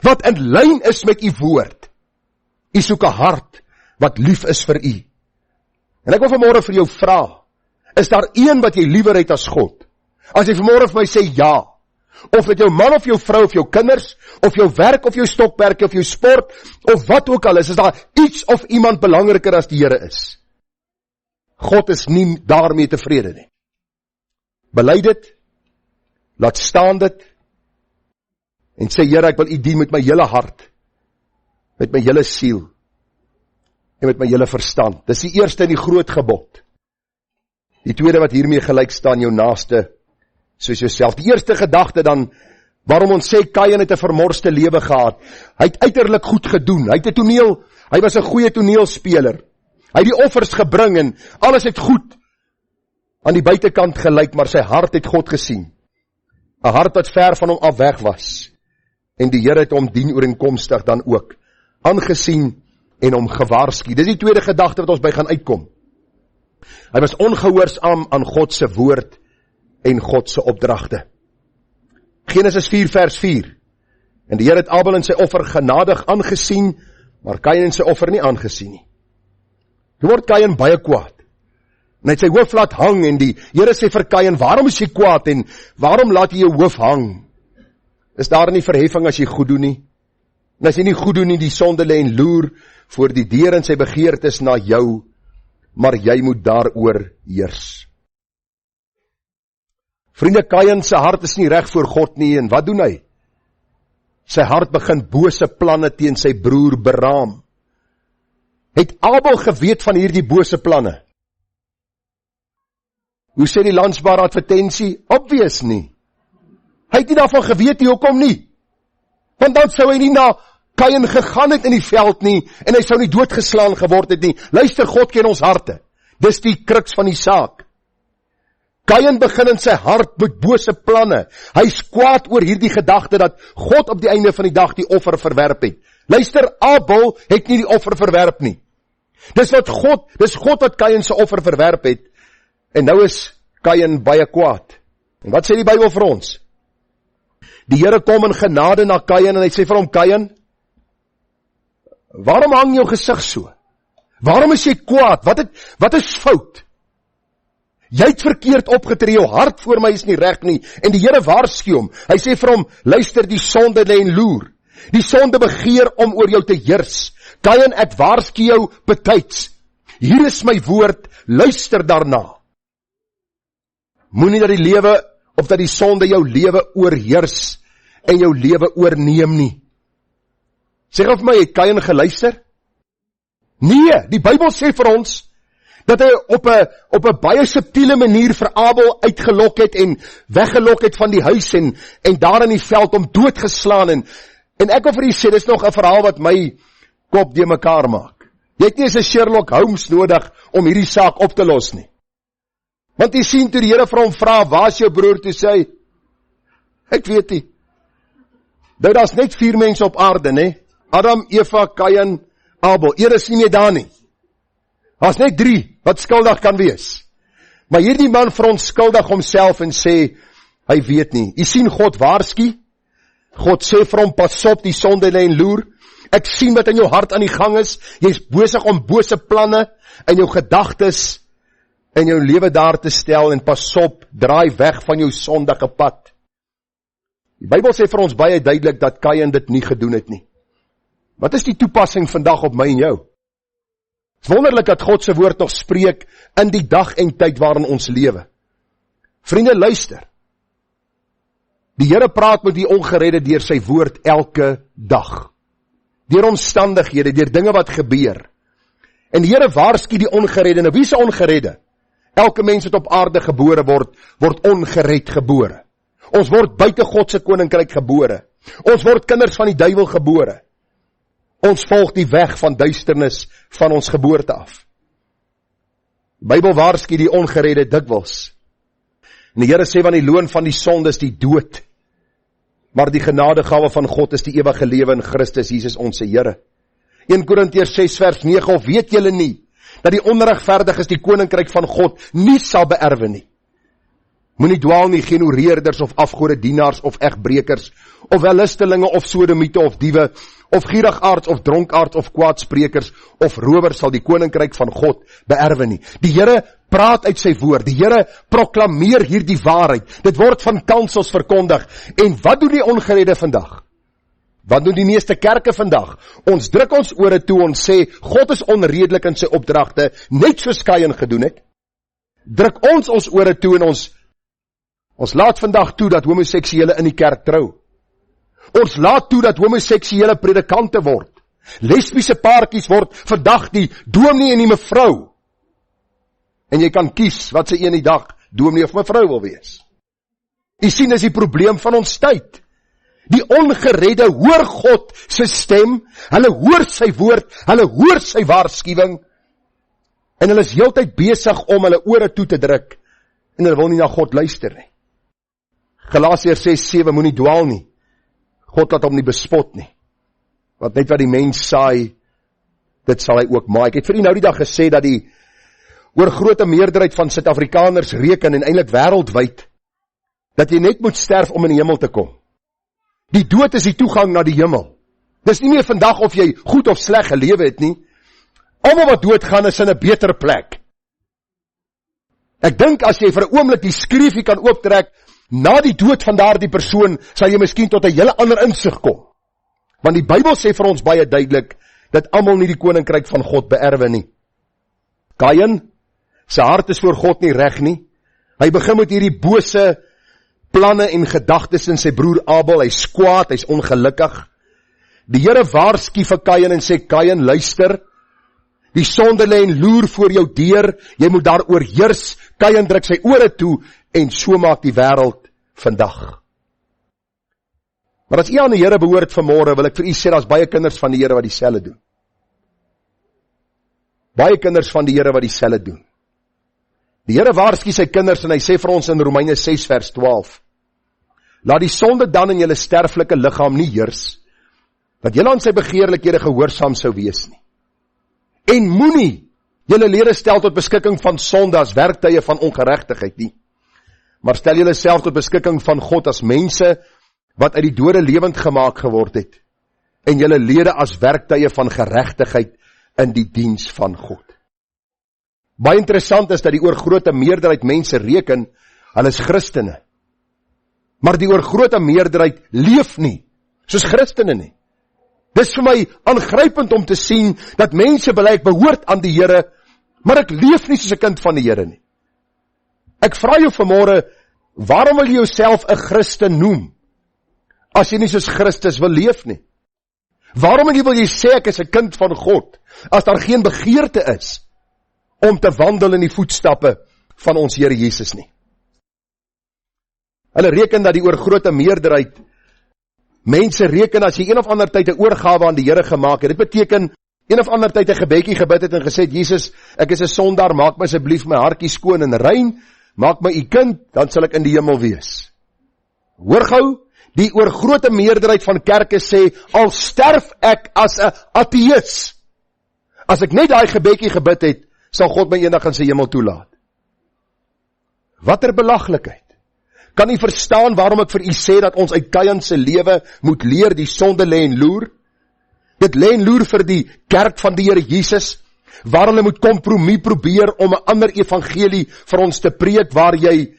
Speaker 1: wat in lyn is met u woord. U soek 'n hart wat lief is vir u. En ek wil vanmôre vir jou vra, is daar een wat jy liewer het as God? As jy vanmôre vir my sê ja, of dit jou man of jou vrou of jou kinders, of jou werk of jou stokperdjie of jou sport, of wat ook al is daar iets of iemand belangriker as die Here is. God is nie daarmee tevrede nie. Bely dit, laat staan dit, en sê, Here, ek wil u dien met my hele hart, met my hele siel, en met my hele verstand. Dis die eerste en die groot gebod. Die tweede wat hiermee gelyk staan, jou naaste, soos jouself. Die eerste gedagte dan, waarom ons sê, Kain het 'n vermorste lewe gehad. Hy het uiterlik goed gedoen, hy was 'n goeie toneelspeler, hy het die offers gebring, en alles het goed aan die buitekant gelyk, maar sy hart het God gesien. 'n hart wat ver van hom af weg was. En die Here het hom dienooreenkomstig dan ook aangesien en hom gewaarsku. Dis die tweede gedagte wat ons by gaan uitkom. Hy was ongehoorsaam aan God se woord en God se opdragte. Genesis 4 vers 4. En die Here het Abel en sy offer genadig aangesien, maar Kain en sy offer nie aangesien nie. Toe word Kain baie kwaad. En hy het sy hoof laat hang, en die Here sê vir Kain, waarom is jy kwaad, en waarom laat jy jou hoof hang? Is daar nie verheffing as jy goed doen nie? En as jy nie goed doen nie, die sonde lê en loer voor die deur en sy begeertes na jou, maar jy moet daaroor heers. Vriende, Kain se hart is nie reg voor God nie, en wat doen hy? Sy hart begin bose planne teen sy broer beraam. Het Abel geweet van hierdie bose planne? Hoe sê die Landsbare advertensie? Obvious nie. Hy het nie daarvan geweet nie, hoekom nie? Want dan sou hy nie na Kain gegaan het in die veld nie, en hy sou nie doodgeslaan geword het nie. Luister, God ken ons harte. Dis die kruks van die saak. Kain begin in sy hart met bose planne. Hy is kwaad oor hierdie gedagte dat God op die einde van die dag die offer verwerp het. Luister, Abel het nie die offer verwerp nie. Dis God wat Kain se offer verwerp het. En nou is Kain baie kwaad. En wat sê die Bybel vir ons? Die Here kom in genade na Kain en hy sê vir hom, Kain, waarom hang jou gesig so? Waarom is jy kwaad? Wat is fout? Jy het verkeerd opgetree, jou hart voor my is nie reg nie. En die Here waarsku hom. Hy sê vir hom, luister, die sonde lê en loer. Die sonde begeer om oor jou te heers. Kain, ek waarsku jou betyds. Hier is my woord, luister daarna. Moenie dat die lewe of dat die sonde jou lewe oorheers en jou lewe oorneem nie. Sê gou vir my, het Kain geluister? Nee, die Bybel sê vir ons dat hy op 'n baie subtiele manier vir Abel uitgelok het en weggelok het van die huis en daar in die veld om doodgeslaan en ek wil vir u sê, dis nog 'n verhaal wat my kop de mekaar maak. Jy het nie eens 'n Sherlock Holmes nodig om hierdie saak op te los nie. Want jy sien toe die Here vir hom vra, waar is jou broer, toe sê hy, ek weet nie. Nou daar's net 4 mense op aarde, né? Adam, Eva, Kain, Abel. Eer is nie meer daar nie. Daar's net 3 wat skuldig kan wees. Maar hierdie man verontskuldig homself en sê, hy weet nie. Jy sien God waarsku. God sê vir hom, pas op, die sonde lê en loer. Ek sien wat in jou hart aan die gang is. Jy's besig om bose planne in jou gedagtes en jou lewe daar te stel, en pas op, draai weg van jou sondige pad. Die Bybel sê vir ons baie duidelik, dat Kain dit nie gedoen het nie. Wat is die toepassing vandag op my en jou? Het is wonderlik dat God se woord nog spreek, in die dag en tyd waarin ons lewe. Vriende, luister. Die Here praat met die ongeredde deur sy woord elke dag. Deur omstandighede, deur dinge wat gebeur. En die Here waarsku die ongeredde. Nou wie is ongeredde? Elke mens wat op aarde gebore word ongered gebore. Ons word buite God se koninkryk gebore. Ons word kinders van die duiwel gebore. Ons volg die weg van duisternis van ons geboorte af. Die Bybel waarsku die ongeredde dikwels. En die Here sê, want die loon van die sonde is die dood, maar die genadegawe van God is die ewige lewe in Christus Jesus ons Here. 1 Korintiërs 6 vers 9, of weet julle nie, dat die onregverdiges die koninkryk van God nie sal beerwe nie. Moenie dwaal nie, geen oreerders of afgode dienaars of egbrekers, of wellustelinge of sodomiete of diewe, of gierigaards of dronkaards of kwaadsprekers of rowers sal die koninkryk van God beerwe nie. Die Here praat uit sy woord, die Here proklameer hierdie waarheid, dit word van kansels verkondig, en wat doen die ongeredde vandag? Wat doen die meeste kerke vandag? Ons druk ons ore toe, ons sê, God is onredelik in sy opdragte, net soos Kain gedoen het. Druk ons ore toe en ons laat vandag toe dat homoseksuele in die kerk trou. Ons laat toe dat homoseksuele predikante word. Lesbiese paartjies word vandag die dominee en die mevrou. En jy kan kies wat sy ene dag dominee of mevrou wil wees. Jy sien, is die probleem van ons tyd. Die ongeredde hoor God sy stem, hulle hoor sy woord, hulle hoor sy waarskuwing, en hulle is heeltyd besig om hulle ore toe te druk, en hulle wil nie na God luister nie. Galasiërs 6:7, moenie dwaal nie. God laat hom nie bespot nie. Want net wat die mens saai, dit sal hy ook maai. Ek het vir u nou die dag gesê dat die oorgrote meerderheid van Suid-Afrikaners reken en eintlik wêreldwyd dat jy net moet sterf om in die hemel te kom. Die dood is die toegang na die hemel. Dis nie meer vandag of jy goed of sleg gelewe het nie. Almal wat doodgaan is in 'n beter plek. Ek dink as jy vir 'n oomblik die skreefie kan ooptrek, na die dood van daardie persoon, sal jy miskien tot 'n hele ander insig kom. Want die Bybel sê vir ons baie duidelik, dat almal nie die koninkryk van God beerwe nie. Kain, sy hart is voor God nie reg nie. Hy begin met hierdie bose planne en gedagtes in sy broer Abel, hy's kwaad, hy's ongelukkig. Die Here waarsku vir Kain en sê, Kain, luister, die sonde lê en loer voor jou deur, jy moet daaroor heers. Kain druk sy ore toe, en so maak die wêreld vandag. Maar as u aan die Here behoort vanmôre, wil ek vir u sê, daar's baie kinders van die Here wat dieselfde doen. Baie kinders van die Here wat dieselfde doen. Die Here waarsku sy kinders, en hy sê vir ons in Romeine 6 vers 12, laat die sonde dan in julle sterflike liggaam nie heers, dat julle aan sy begeerlikhede gehoorsaam sou wees nie. En moenie julle lede stel tot beskikking van sonde as werktuie van ongeregtigheid nie, maar stel julle self tot beskikking van God as mense wat uit die dode lewend gemaak geword het, en julle lede as werktuie van geregtigheid in die diens van God. Baie interessant is dat die oorgrote meerderheid mense reken, hulle is Christene, maar die oorgrote meerderheid leef nie soos Christene nie. Dis vir my aangrypend om te sien dat mense bely ek behoort aan die Here, maar ek leef nie soos 'n kind van die Here nie. Ek vra jou vanmôre, waarom wil jy jouself 'n Christen noem, as jy nie soos Christus wil leef nie? Waarom wil jy sê ek is 'n kind van God, as daar geen begeerte is om te wandel in die voetstappe van ons Here Jesus nie? Hulle reken dat die oorgrote meerderheid mense reken as jy een of ander tyd 'n oorgawe aan die Here gemaak het. Dit beteken een of ander tyd 'n gebedjie gebid het en gesê het, Jesus, ek is 'n sondaar, maak my asseblief my hartjie skoon en rein, maak my u kind, dan sal ek in die hemel wees. Hoor gou, die oorgrote meerderheid van kerke sê, al sterf ek as 'n ateïs, as ek net daai gebedjie gebid het, sal God my eendag in sy hemel toelaat. Watter belaglikheid. Kan u verstaan waarom ek vir u sê dat ons uit Kain se lewe moet leer die sonde lê en loer? Dit lê en loer vir die kerk van die Here Jesus. waar hulle moet kompromie probeer om 'n ander evangelie vir ons te preek, waar jy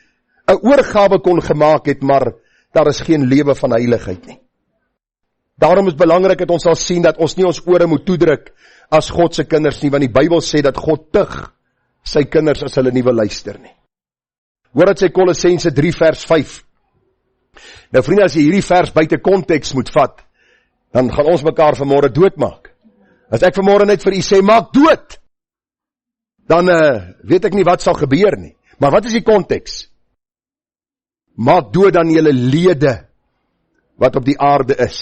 Speaker 1: 'n oorgawe kon gemaak het, maar daar is geen lewe van heiligheid nie. Daarom is belangrik dat ons sal sien dat ons nie ons ore moet toedruk as God se kinders nie, want die Bybel sê dat God tug sy kinders as hulle nie wil luister nie. Hoor wat sê Kolossense 3 vers 5. Nou vriende, as jy hierdie vers buite konteks moet vat, dan gaan ons mekaar vanmôre doodmaak. As ek vanmôre net vir u sê, maak dood, dan weet ek nie wat sal gebeur nie. Maar wat is die konteks? Maak dood dan julle lede wat op die aarde is,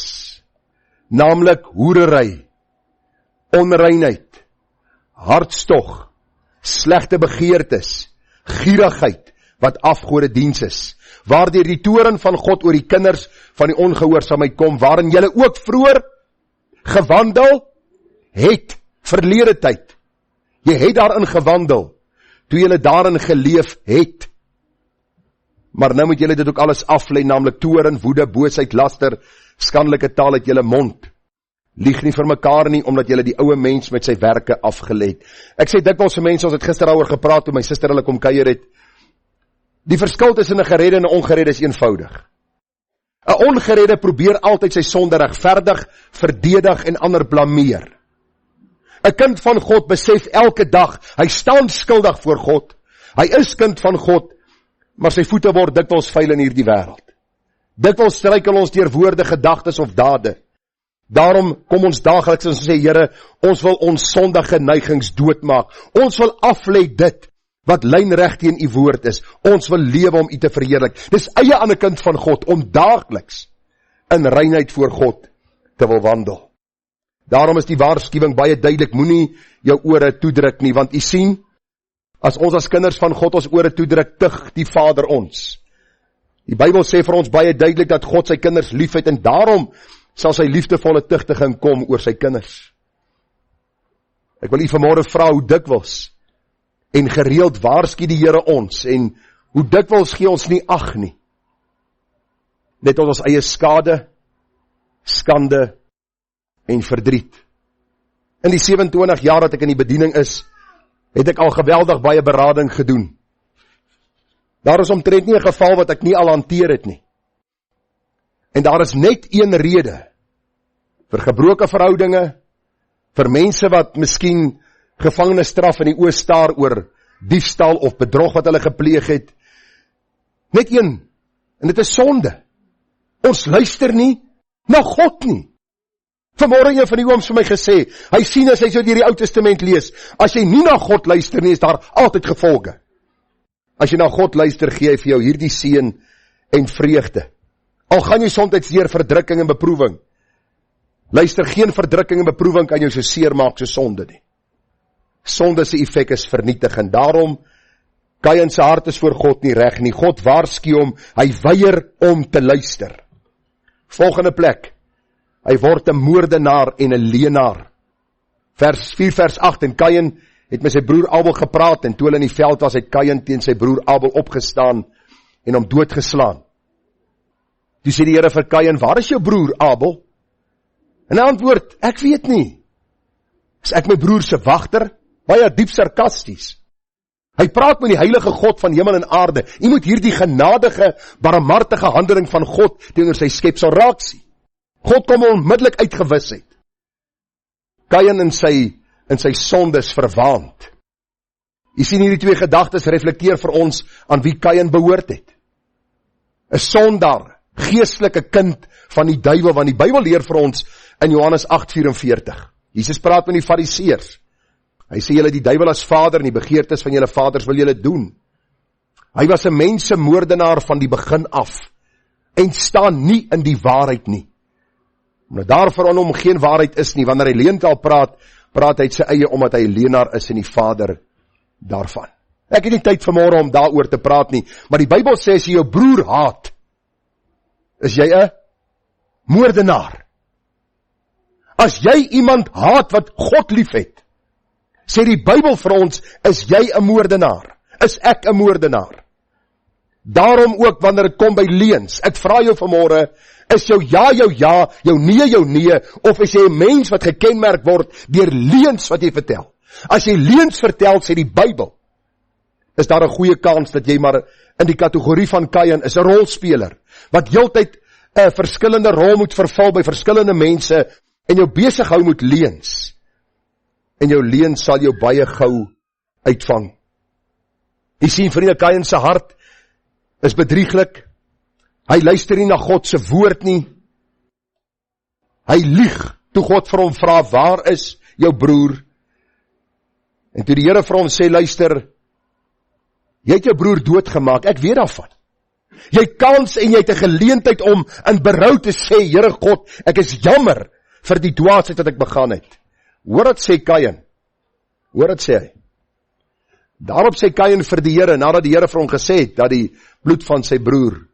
Speaker 1: naamlik hoerery, onreinheid, hartstog, slegte begeertes, gierigheid, wat afgodediens is, waardeur die toorn van God oor die kinders van die ongehoorsaamheid kom, waarin julle ook vroeër gewandel het, verlede tyd. Jy het daarin gewandel, toe julle daarin geleef het. Maar nou moet julle dit ook alles aflei, naamlik toorn, woede, boosheid, laster, skandelike taal uit julle mond. Lieg nie vir mekaar nie, omdat julle die ouwe mens met sy werke afgeleid. Ek sê dikwels vir mense, ons het gister daaroor gepraat, toe my suster hulle kom kuier het, die verskil tussen 'n geredde en 'n ongeredde is eenvoudig. 'n Ongeredde probeer altyd sy sonde regverdig, verdedig en ander blameer. 'n Kind van God besef elke dag, hy staan skuldig voor God, hy is kind van God, maar sy voete word dikwels vuil in hierdie wêreld. Dikwels struikel ons deur woorde, gedagtes of dade. Daarom kom ons daagliks en sê, Here, ons wil ons sondige neigings doodmaak. Ons wil aflei dit wat lynreg teen u woord is. Ons wil lewe om u te verheerlik. Dis eie aan 'n kind van God om daagliks in reinheid voor God te wil wandel. Daarom is die waarskuwing baie duidelik, moenie jou ore toedruk nie, want u sien, as ons as kinders van God ons ore toedruk, tug die Vader ons. Die Bybel sê vir ons baie duidelik dat God sy kinders liefhet en daarom sal sy liefdevolle tugtiging kom oor sy kinders. Ek wil u vanmôre vra hoe dikwels en gereeld waarsku die Here ons en hoe dikwels gee ons nie ag nie. Net ons eie skade, skande en verdriet. In die 27 jaar dat ek in die bediening is, het ek al geweldig baie berading gedoen. Daar is omtrent nie 'n geval wat ek nie al hanteer het nie. En daar is net een rede vir gebroke verhoudinge, vir mense wat miskien gevangenisstraf in die oë staar oor diefstal of bedrog wat hulle gepleeg het. Net een, en dit is sonde. Ons luister nie na God nie. Vanmôre een van die ooms vir my gesê, hy sien as hy so deur die Ou Testament lees, as jy nie na God luister nie, is daar altyd gevolge. As jy na God luister, gee hy vir jou hierdie seën en vreugde. Al gaan jy soms deur verdrukking en beproewing. Luister, geen verdrukking en beproewing kan jou so seer maak so sonde nie. Sonde se effek is vernietigend. Daarom, Kain se hart is voor God nie reg nie. God waarsku hom, hy weier om te luister. Volgende plek, hy word 'n moordenaar en 'n leenaar. Vers 4 vers 8, en Kain het met sy broer Abel gepraat, en toe hulle in die veld was, het Kain teen sy broer Abel opgestaan en hom doodgeslaan. Toe sê die Here vir Kain, waar is jou broer Abel? En hy antwoord, ek weet nie. Is ek my broer se wagter? Baie diep sarkasties. Hy praat met die heilige God van hemel en aarde. U moet hierdie genadige, barmhartige handeling van God teenoor sy skepsel raak sien. God kom onmiddellik uitgewis het. Kain in sy sondes verwaand. U sien hierdie twee gedagtes reflekteer vir ons aan wie Kain behoort het. 'n Sondaar, geestelike kind van die duiwel, want die Bybel leer vir ons in Johannes 8:44. Jesus praat met die fariseërs. Hy sê julle die duiwel as vader en die begeertes van julle vaders wil julle doen. Hy was 'n mensemoordenaar van die begin af en staan nie in die waarheid nie. Omdat daar vir hom geen waarheid is nie, wanneer hy leentaal praat hy uit sy eie omdat hy 'n leenaar is en die vader daarvan. Ek het nie tyd vanmôre om daaroor te praat nie, maar die Bybel sê as jy jou broer haat, is jy 'n moordenaar. As jy iemand haat wat God liefhet, sê die Bybel vir ons, is jy 'n moordenaar? Is ek 'n moordenaar? Daarom ook wanneer dit kom by leuns, ek vra jou vanmôre, is jou ja, jou nee, of is jy 'n mens wat gekenmerk word deur leuns wat jy vertel? As jy leuns vertel, sê die Bybel, is daar 'n goeie kans dat jy maar in die kategorie van Kain is 'n rolspeler, wat heeltyd 'n verskillende rol moet vervul by verskillende mense, en jou besig hou met leuns. En jou leuns sal jou baie gou uitvang. Jy sien, vriende, Kain se hart is bedrieglik. Hy luister nie na God se woord nie. Hy lieg toe God vir hom vra, waar is jou broer? En toe die Here vir hom sê, luister, jy het jou broer doodgemaak, ek weet daarvan. Jy het kans en jy het 'n geleentheid om in berou te sê, Here God, ek is jammer vir die dwaasheid wat ek begaan het. Hoor wat sê Kain? Hoor wat sê hy? Daarop sê Kain vir die Here, nadat die Here vir hom gesê het, dat die bloed van sy broer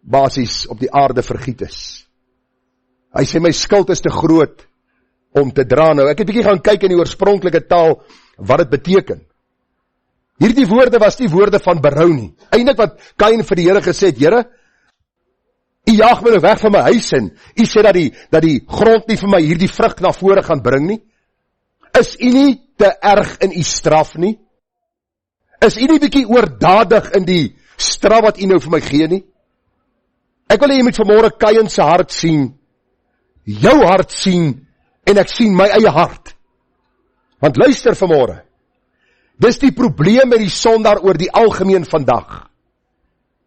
Speaker 1: basies op die aarde vergiet is. Hy sê, my skuld is te groot om te dra. Nou, ek het 'n bietjie gaan kyk in die oorspronklike taal, wat dit beteken. Hierdie woorde was nie woorde van berou nie. Eintlik wat Kain vir die Here gesê het, Here, U jaag my nou weg van my huis en U sê dat die grond nie vir my hierdie vrug na vore gaan bring nie. Is U nie te erg in U straf nie? Is U nie bietjie oordadig in die straf wat U nou vir my gee nie? Ek wil hê jy moet vanmôre Kain se hart sien, jou hart sien, en ek sien my eie hart. Want luister vanmôre, dis die probleem met die sondaar oor die algemeen vandag.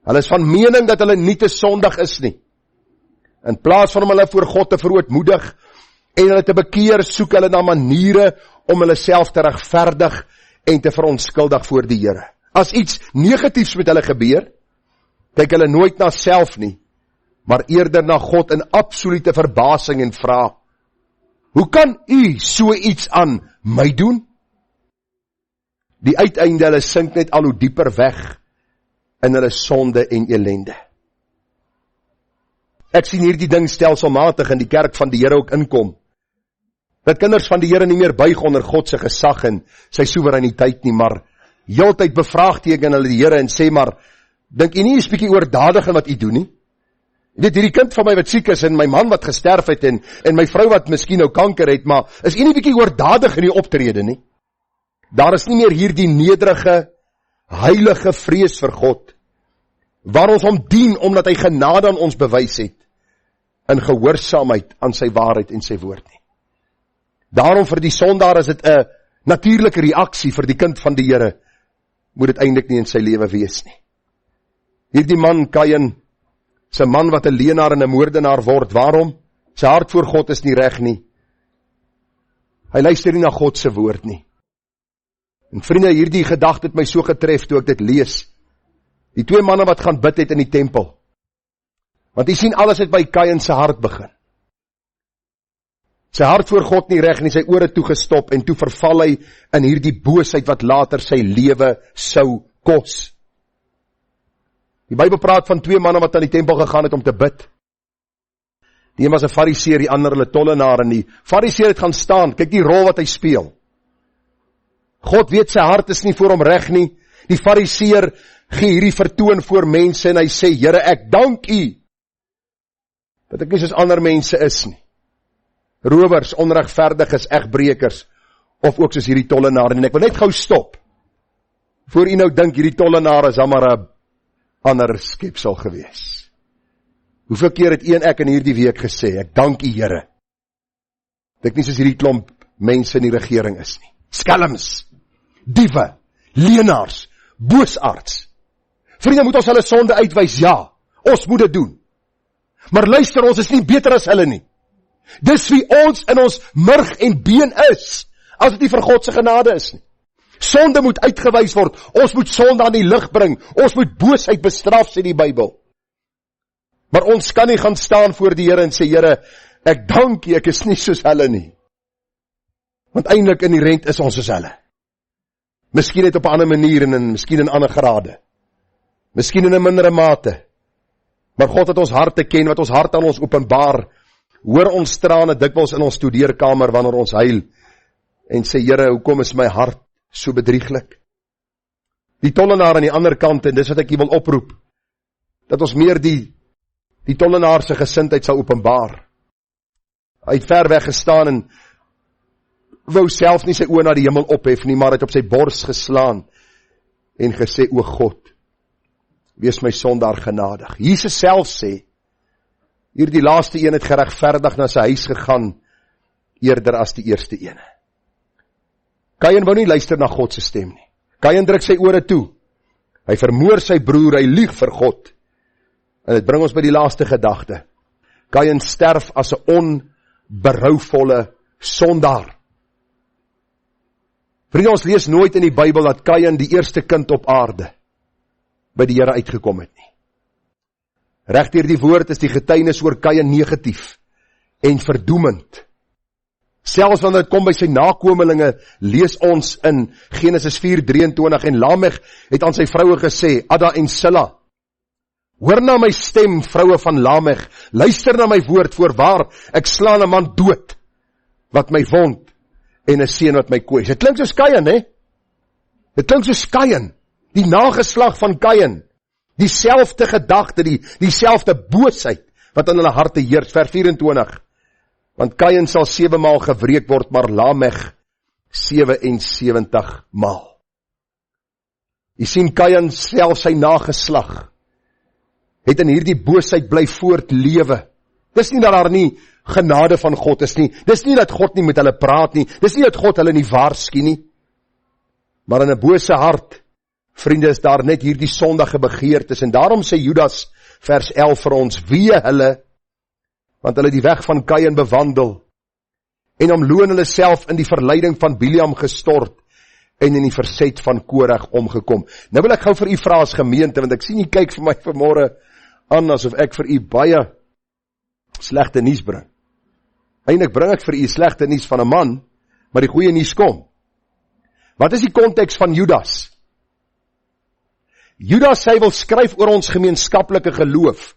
Speaker 1: Hulle is van mening dat hulle nie te sondig is nie. In plaas van om hulle voor God te verootmoedig en hulle te bekeer, soek hulle na maniere om hulle self te regverdig en te verontskuldig voor die Here. As iets negatiefs met hulle gebeur, kyk hulle nooit na self nie, maar eerder na God in absolute verbasing en vra, hoe kan U so iets aan my doen? Die uiteinde, hulle sink net al hoe dieper weg in hulle sonde en elende. Ek sien hierdie ding stelselmatig in die kerk van die Here ook inkom. Dat kinders van die Here nie meer buig onder God se gesag en sy soewereiniteit nie, maar heeltyd bevraagteken hulle die Here en sê maar, dink U nie is bietjie oordadig in wat U doen nie? Dit hierdie kind van my wat siek is en my man wat gesterf het en my vrou wat miskien nou kanker het, maar is U nie bietjie oordadig in die optrede nie? Daar is nie meer hierdie nederige, heilige vrees vir God, waar ons hom dien, omdat hy genade aan ons bewys het, in gehoorsaamheid aan sy waarheid en sy woord nie. Daarom vir die sondaar is dit 'n natuurlike reaksie, vir die kind van die Here, moet dit eintlik nie in sy lewe wees nie. Hierdie man, Kain, is 'n man wat 'n leenaar en 'n moordenaar word. Waarom? Sy hart voor God is nie reg nie. Hy luister nie na God se woord nie. En vriende, hierdie gedagte het my so getref toe ek dit lees. Die twee manne wat gaan bid het in die tempel. Want jy sien, alles het by Kain se hart begin. Sy hart voor God nie reg nie, sy ore toegestop en toe verval hy in hierdie boosheid wat later sy lewe sou kos. Die Bybel praat van twee manne wat aan die tempel gegaan het om te bid. Die een was 'n fariseer, die ander 'n tollenaar, en die fariseer het gaan staan, kyk die rol wat hy speel. God weet sy hart is nie voor hom reg nie. Die fariseer gee hierdie vertoon voor mense en hy sê, Here, ek dank U dat ek nie soos ander mense is nie. Rowers, onregverdiges, egbreekers, of ook soos hierdie tollenaar. En ek wil net gou stop, voor U nou dink hierdie tollenaar is dan maar 'n ander skepsel gewees. Hoeveel keer het U en ek in hierdie week gesê, ek dank U, Here, dat ek nie soos hierdie klomp mense in die regering is nie. Skelms, diewe, leenaars, boosaards. Vriende, moet ons hulle sonde uitwys? Ja, ons moet dit doen. Maar luister, ons is nie beter as hulle nie. Dis wie ons in ons murg en been is, as dit nie vir God se genade is nie. Sonde moet uitgewys word, ons moet sonde aan die lig bring, ons moet boosheid bestraf, sê die Bybel. Maar ons kan nie gaan staan voor die Here en sê, Here, ek dank U, ek is nie soos hulle nie. Want eintlik inherent is ons soos hulle. Miskien net op 'n ander manier en miskien in ander grade. Miskien in 'n mindere mate. Maar God het ons harte ken, wat ons hart aan ons openbaar. Hoor ons trane dikwels in ons studeerkamer wanneer ons huil en sê, Here, hoekom is my hart so bedrieglik? Die tollenaar aan die ander kant, en dis wat ek hier wil oproep, dat ons meer die tollenaar se gesindheid sal openbaar. Hy het ver weg gestaan en wou self nie sy oë na die hemel ophef nie, maar het op sy bors geslaan en gesê, o God, wees my sondaar genadig. Jesus self sê, hier die laaste een het geregverdig na sy huis gegaan, eerder as die eerste ene. Kain wou nie luister na God se stem nie. Kain druk sy ore toe. Hy vermoor sy broer, hy lieg vir God. En dit bring ons by die laaste gedagte. Kain sterf as 'n onberouvolle sondaar. Vriende, ons lees nooit in die Bybel dat Kain die eerste kind op aarde by die Here uitgekom het nie. Reg deur die woord is die getuienis oor Kain negatief en verdoemend. Selfs wanneer dit kom by sy nakomelinge, lees ons in Genesis 4:23, en Lamech het aan sy vroue gesê, Ada en Silla, hoor na my stem, vroue van Lamech, luister na my woord, voorwaar, ek slaan 'n man dood, wat my wond, en 'n seun wat my koes. Dit klink soos Kain, hè? Dit klink soos Kain, die nageslag van Kain, dieselfde gedagte, dieselfde boosheid, wat in hulle harte heers, vers 24, want Kain sal 7 maal gewreek word, maar Lamech 77 maal. Jy sien, Kain self sy nageslag, het in hierdie boosheid bly voortlewe. Dis nie dat daar nie genade van God is nie, dis nie dat God nie met hulle praat nie, dis nie dat God hulle nie waarsku nie, maar in 'n bose hart, vriende, is daar net hierdie sondige begeertes, en daarom sê Judas, vers 11 vir ons, wee hulle, want hulle die weg van Kain bewandel, en omloon hulle self in die verleiding van Biliam gestort, en in die verset van Korag omgekom. Nou wil ek gou vir u vra as gemeente, want ek sien jy kyk vir my vanmôre aan, asof ek vir u baie slegte nuus bring. Eintlik bring ek vir u slegte nuus van 'n man, maar die goeie nuus kom. Wat is die konteks van Judas? Judas, hy wil skryf oor ons gemeenskaplike geloof,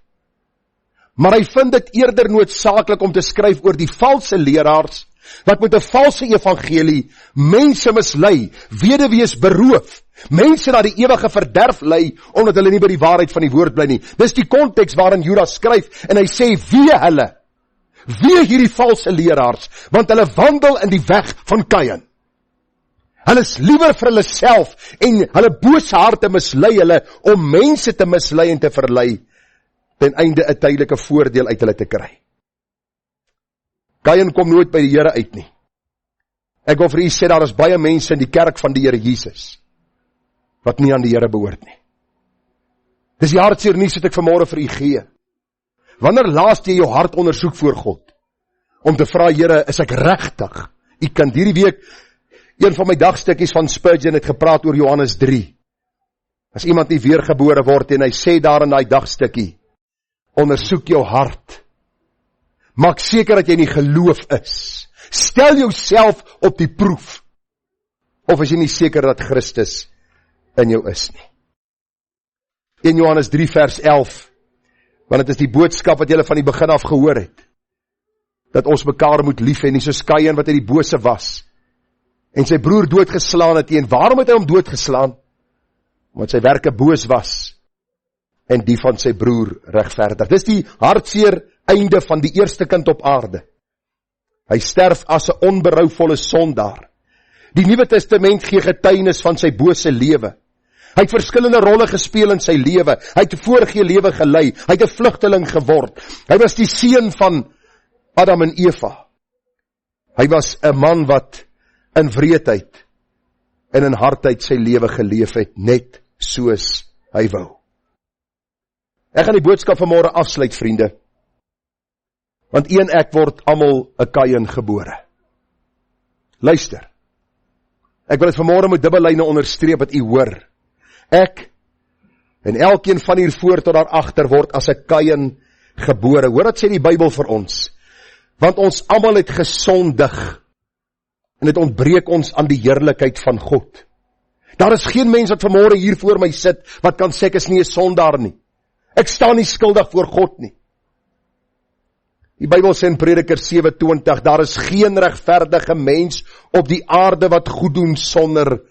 Speaker 1: maar hy vind dit eerder noodsaaklik om te skryf oor die valse leraars, wat met 'n valse evangelie mense mislei, weduwees beroof, mense na die ewige verderf lei, omdat hulle nie by die waarheid van die woord bly nie. Dis die konteks waarin Judas skryf, en hy sê, wee hulle, wee hierdie valse leraars, want hulle wandel in die weg van Kain. Hulle is liewer vir hulle self, en hulle bose harte mislei hulle, om mense te mislei en te verlei, ten einde 'n tydelike voordeel uit hulle te kry. Kain kom nooit by die Here uit nie. Ek wil vir u sê, daar is baie mense in die kerk van die Here Jesus, wat nie aan die Here behoort nie. Dis die hartseer nuus wat ek vanmôre vir u gee. Wanneer laas jy jou hart ondersoek voor God, om te vra, Here, is ek regtig u kind? Hierdie week, een van my dagstukkies van Spurgeon het gepraat oor Johannes 3. As iemand nie weergebore word, en hy sê daar in daai dagstukkie, ondersoek jou hart, maak seker dat jy nie geloof is, stel jouself op die proef, of is jy nie seker dat Christus in jou is nie. 1 Johannes 3 vers 11, want dit is die boodskap wat julle van die begin af gehoor het, dat ons mekaar moet lief hê, nie soos Kain wat hy die bose was, en sy broer doodgeslaan het, en waarom het hy hom doodgeslaan? Omdat sy werke boos was, en die van sy broer regverdig. Dis die hartseer einde van die eerste kind op aarde. Hy sterf as 'n onberouvolle sondaar. Die Nuwe Testament gee getuienis van sy bose lewe. Hy het verskillende rolle gespeel in sy lewe. Hy het 'n vorige lewe gelei. Hy het 'n vlugteling geword. Hy was die seun van Adam en Eva. Hy was 'n man wat in wreedheid en in hardheid sy lewe geleef het, net soos hy wou. Ek gaan die boodskap vanmôre afsluit, vriende. Want een ek word almal 'n Kain gebore. Luister. Ek wil dit vanmôre met dubbellyne onderstreep wat u hoor. Ek en elkeen van hier voor tot daar agter word as 'n Kain gebore. Hoor wat sê die Bybel vir ons? Want ons almal het gesondig en dit ontbreek ons aan die heerlikheid van God. Daar is geen mens wat vanmôre hier voor my sit wat kan sê ek is nie 'n sondaar nie. Ek staan nie skuldig voor God nie. Die Bybel sê in Prediker 7:20, daar is geen regverdige mens op die aarde wat goed doen sonder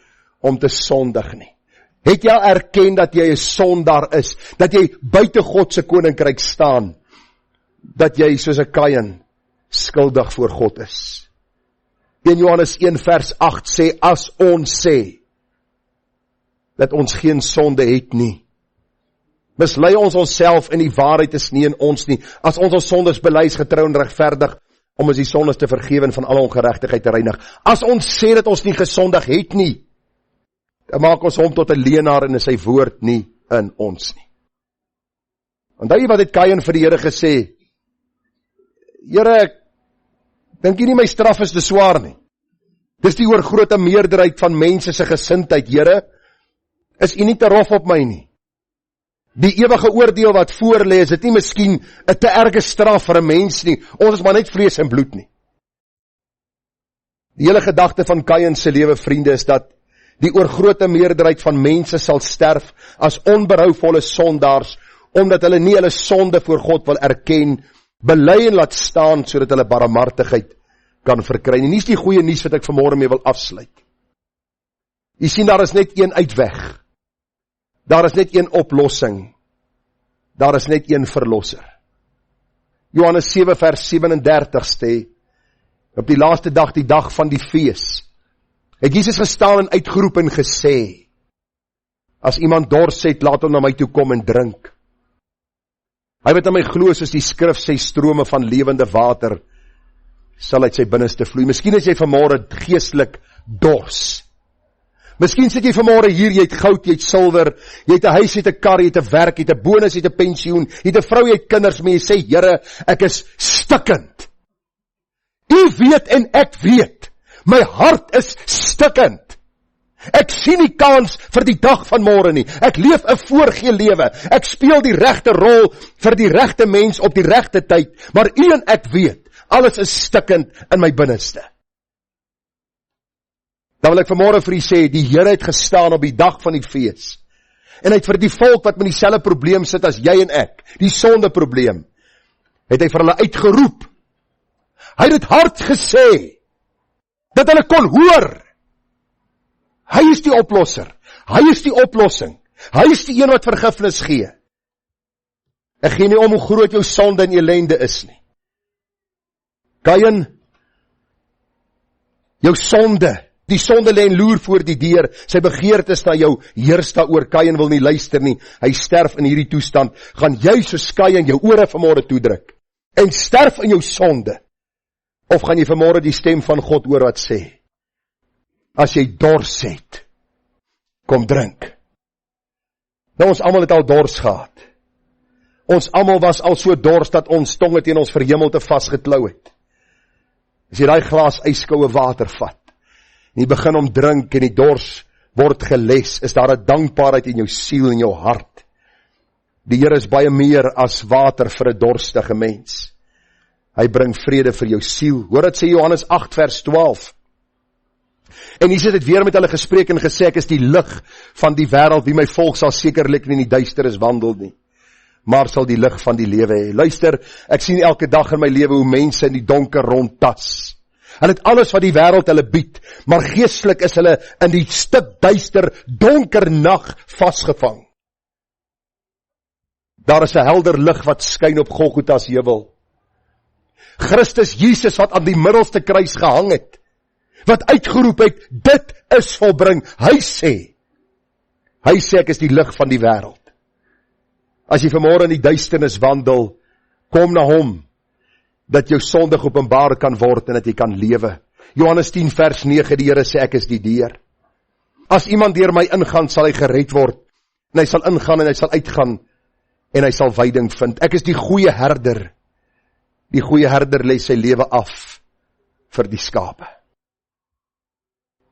Speaker 1: om te sondig nie. Het jy erken dat jy 'n sondaar is, dat jy buite God se koninkryk staan, dat jy soos 'n Kain skuldig voor God is? 1 Johannes 1 vers 8 sê, as ons sê, dat ons geen sonde het nie, mislei ons onsself en die waarheid is nie in ons nie. As ons ons sondes bely, is getrou en regverdig, om ons die sondes te vergewe en van alle ongeregtigheid te reinig. As ons sê dat ons nie gesondig het nie, dan maak ons hom tot 'n leienaar en is sy woord nie in ons nie. Onthou jy wat het Kain vir die Here gesê? Here, ek dink nie my straf is te swaar nie. Dis die oorgrote meerderheid van mense se gesindheid, Here, is U nie te rof op my nie. Die ewige oordeel wat voor lê, is dit nie miskien 'n te erge straf vir 'n mens nie. Ons is maar net vlees en bloed nie. Die hele gedagte van Kain se lewe, vriende, is dat die oorgrote meerderheid van mense sal sterf as onberouvolle sondaars, omdat hulle nie hulle sonde voor God wil erken, bely en laat staan, sodat hulle barmhartigheid kan verkry. En nie is die goeie nuus wat ek vanmôre mee wil afsluit. Jy sien, daar is net een uitweg. Daar is net een oplossing. Daar is net een verlosser. Johannes 7 vers 37 sê, op die laaste dag, die dag van die fees, het Jesus gestaan en uitgeroep en gesê, as iemand dors het, laat hom na my toe kom en drink. Hy wat aan my glo, soos die skrif sê, strome van lewende water sal uit sy binneste vloei. Miskien is jy vanmôre geestelik dors. Miskien sit jy vanmôre hier, jy het goud, jy het silwer, jy het 'n huis, jy het 'n kar, jy het 'n werk, jy het 'n bonus, jy het 'n pensioen, jy het 'n vrou, jy het kinders, maar jy sê, Here, ek is stikkend. U weet en ek weet, my hart is stikkend. Ek sien nie kans vir die dag van môre nie. Ek leef 'n voorgee lewe. Ek speel die regte rol vir die regte mens op die regte tyd, maar u en ek weet, alles is stikkend in my binneste. Dan wil ek vanmôre vir u sê, die Here het gestaan op die dag van die fees. En hy het vir die volk wat met dieselfde probleem sit as jy en ek, die sondeprobleem, het hy vir hulle uitgeroep. Hy het dit hard gesê, dat hulle kon hoor. Hy is die oplosser. Hy is die oplossing. Hy is die een wat vergifnis gee. Ek gee nie om hoe groot jou sonde en ellende is nie. Kain, jou sonde, die sonde lê en loer voor die deur, sy begeertes na jou heers daaroor. Kain wil nie luister nie, hy sterf in hierdie toestand. Gaan jy soos Kain jou ore vanmôre toedruk en sterf in jou sonde? Of gaan jy vanmôre die stem van God hoor wat sê, as jy dors het, kom drink. Nou, ons almal het al dors gehad. Ons almal was al so dors dat ons tonge teen ons verhemelte vasgeklou het. As jy daai glas yskoue water vat, en jy begin om drink en die dors word geles, is daar 'n dankbaarheid in jou siel en jou hart. Die Here is baie meer as water vir 'n dorstige mens. Hy bring vrede vir jou siel. Hoor dit sê Johannes 8 vers 12. En Jesus het weer met hulle gespreek en gesê, ek is die lig van die wêreld, wie my volg sal sekerlik nie in die duisternis wandel nie, maar sal die lig van die lewe hê. Luister, ek sien elke dag in my lewe hoe mense in die donker rondtas. Hulle het alles wat die wêreld hulle bied, maar geestelik is hulle in die stik duister, donker nag vasgevang. Daar is 'n helder lig wat skyn op Golgotha se heuwel. Christus Jesus wat aan die middelste kruis gehang het, wat uitgeroep het, dit is volbring. Hy sê ek is die lig van die wêreld. As jy vanmôre in die duisternis wandel, kom na hom, dat jou sonde geopenbaar kan word en dat jy kan lewe. Johannes 10 vers 9, die Here sê, ek is die deur. As iemand deur my ingaan, sal hy gered word, en hy sal ingaan en hy sal uitgaan, en hy sal veiding vind. Ek is die goeie herder. Die goeie herder lê sy lewe af vir die skape.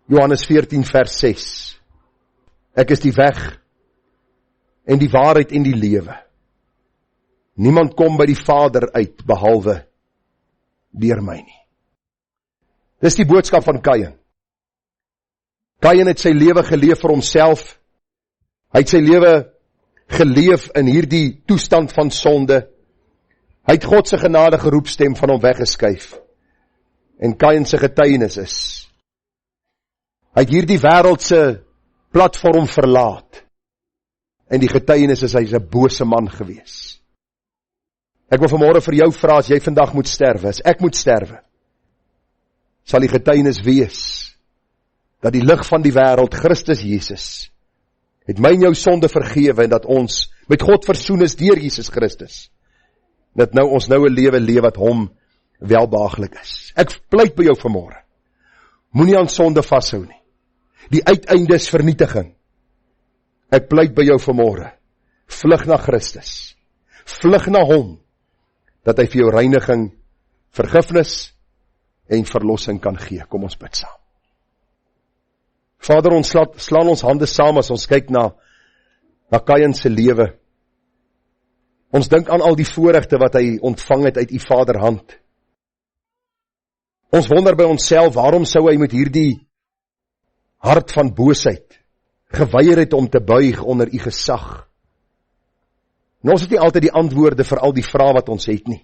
Speaker 1: Johannes 14 vers 6. Ek is die weg en die waarheid en die lewe. Niemand kom by die Vader uit behalwe deur my nie. Dis die boodskap van Kain. Kain het sy lewe geleef vir homself. Hy het sy lewe geleef in hierdie toestand van sonde. Hy het God se genadige roepstem van hom weggeskuif. En Kain se getuienis is, hy het hierdie wêreldse platform verlaat. En die getuienis is, hy is 'n bose man gewees. Ek wil vanmôre vir jou vra, as jy vandag moet sterwe, as ek moet sterwe, sal die getuienis wees, dat die lig van die wêreld, Christus Jesus, het my en jou sonde vergewe, en dat ons met God versoen is deur Jesus Christus. Dat nou ons nou 'n lewe leef wat hom welbehaaglik is. Ek pleit by jou vanmôre, moenie aan sonde vashou nie. Die uiteinde is vernietiging. Ek pleit by jou vanmôre, vlug na Christus, vlug na hom, dat hy vir jou reiniging, vergifnis en verlossing kan gee. Kom ons bid saam. Vader, ons slaan ons hande saam as ons kyk na Kain se lewe. Ons dink aan al die voorregte wat hy ontvang het uit u Vaderhand. Ons wonder by onsself, waarom sou hy met hierdie hart van boosheid geweier het om te buig onder u gesag? En ons het nie altyd die antwoorde vir al die vrae wat ons het nie.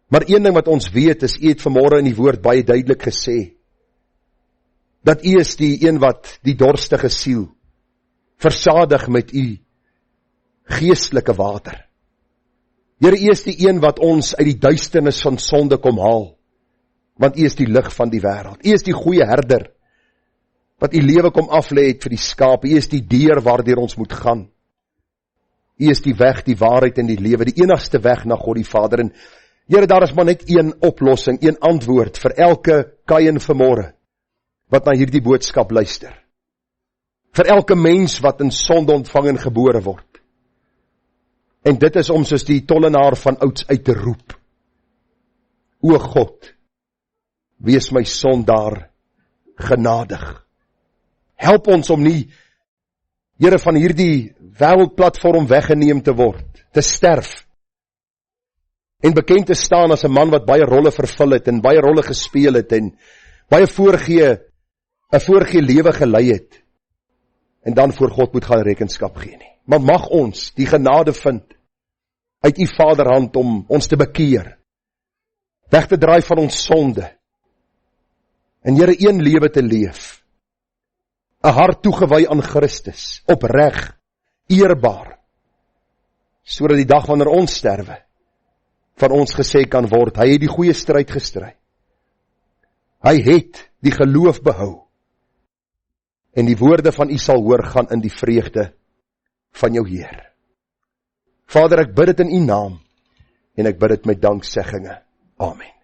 Speaker 1: Maar een ding wat ons weet is, u het vanmôre in die woord baie duidelik gesê, dat u is die een wat die dorstige siel versadig met u geestelike water. Here, u is die een wat ons uit die duisternis van sonde kom haal, want u is die lig van die wêreld. U is die goeie herder, wat u lewe kom aflê het vir die skape. U is die deur waardeur ons moet gaan. U is die weg, die waarheid en die lewe, die enigste weg na God die Vader. En Here, daar is maar net een oplossing, een antwoord vir elke Kain vanmôre, wat na hierdie boodskap luister. Vir elke mens wat in sonde ontvang en gebore word. En dit is om soos die tollenaar van ouds uit te roep. O God, wees my sondaar genadig. Help ons om nie, Here, van hierdie wêreldplatform weggeneem te word, te sterf, en bekend te staan as 'n man wat baie rolle vervul het, en baie rolle gespeel het, en baie 'n voorgee lewe gelei het, en dan voor God moet gaan rekenskap gee nie. Maar mag ons die genade vind uit u Vaderhand om ons te bekeer, weg te draai van ons sonde, en Here, een lewe te leef, 'n hart toegewy aan Christus, opreg, eerbaar, sodat die dag wanneer ons sterwe, van ons gesê kan word, hy het die goeie stryd gestry. Hy het die geloof behou, en die woorde van u sal hoor gaan in die vreugde van jou Heer. Vader, ek bid dit in u naam, en ek bid dit met dankseggings. Amen.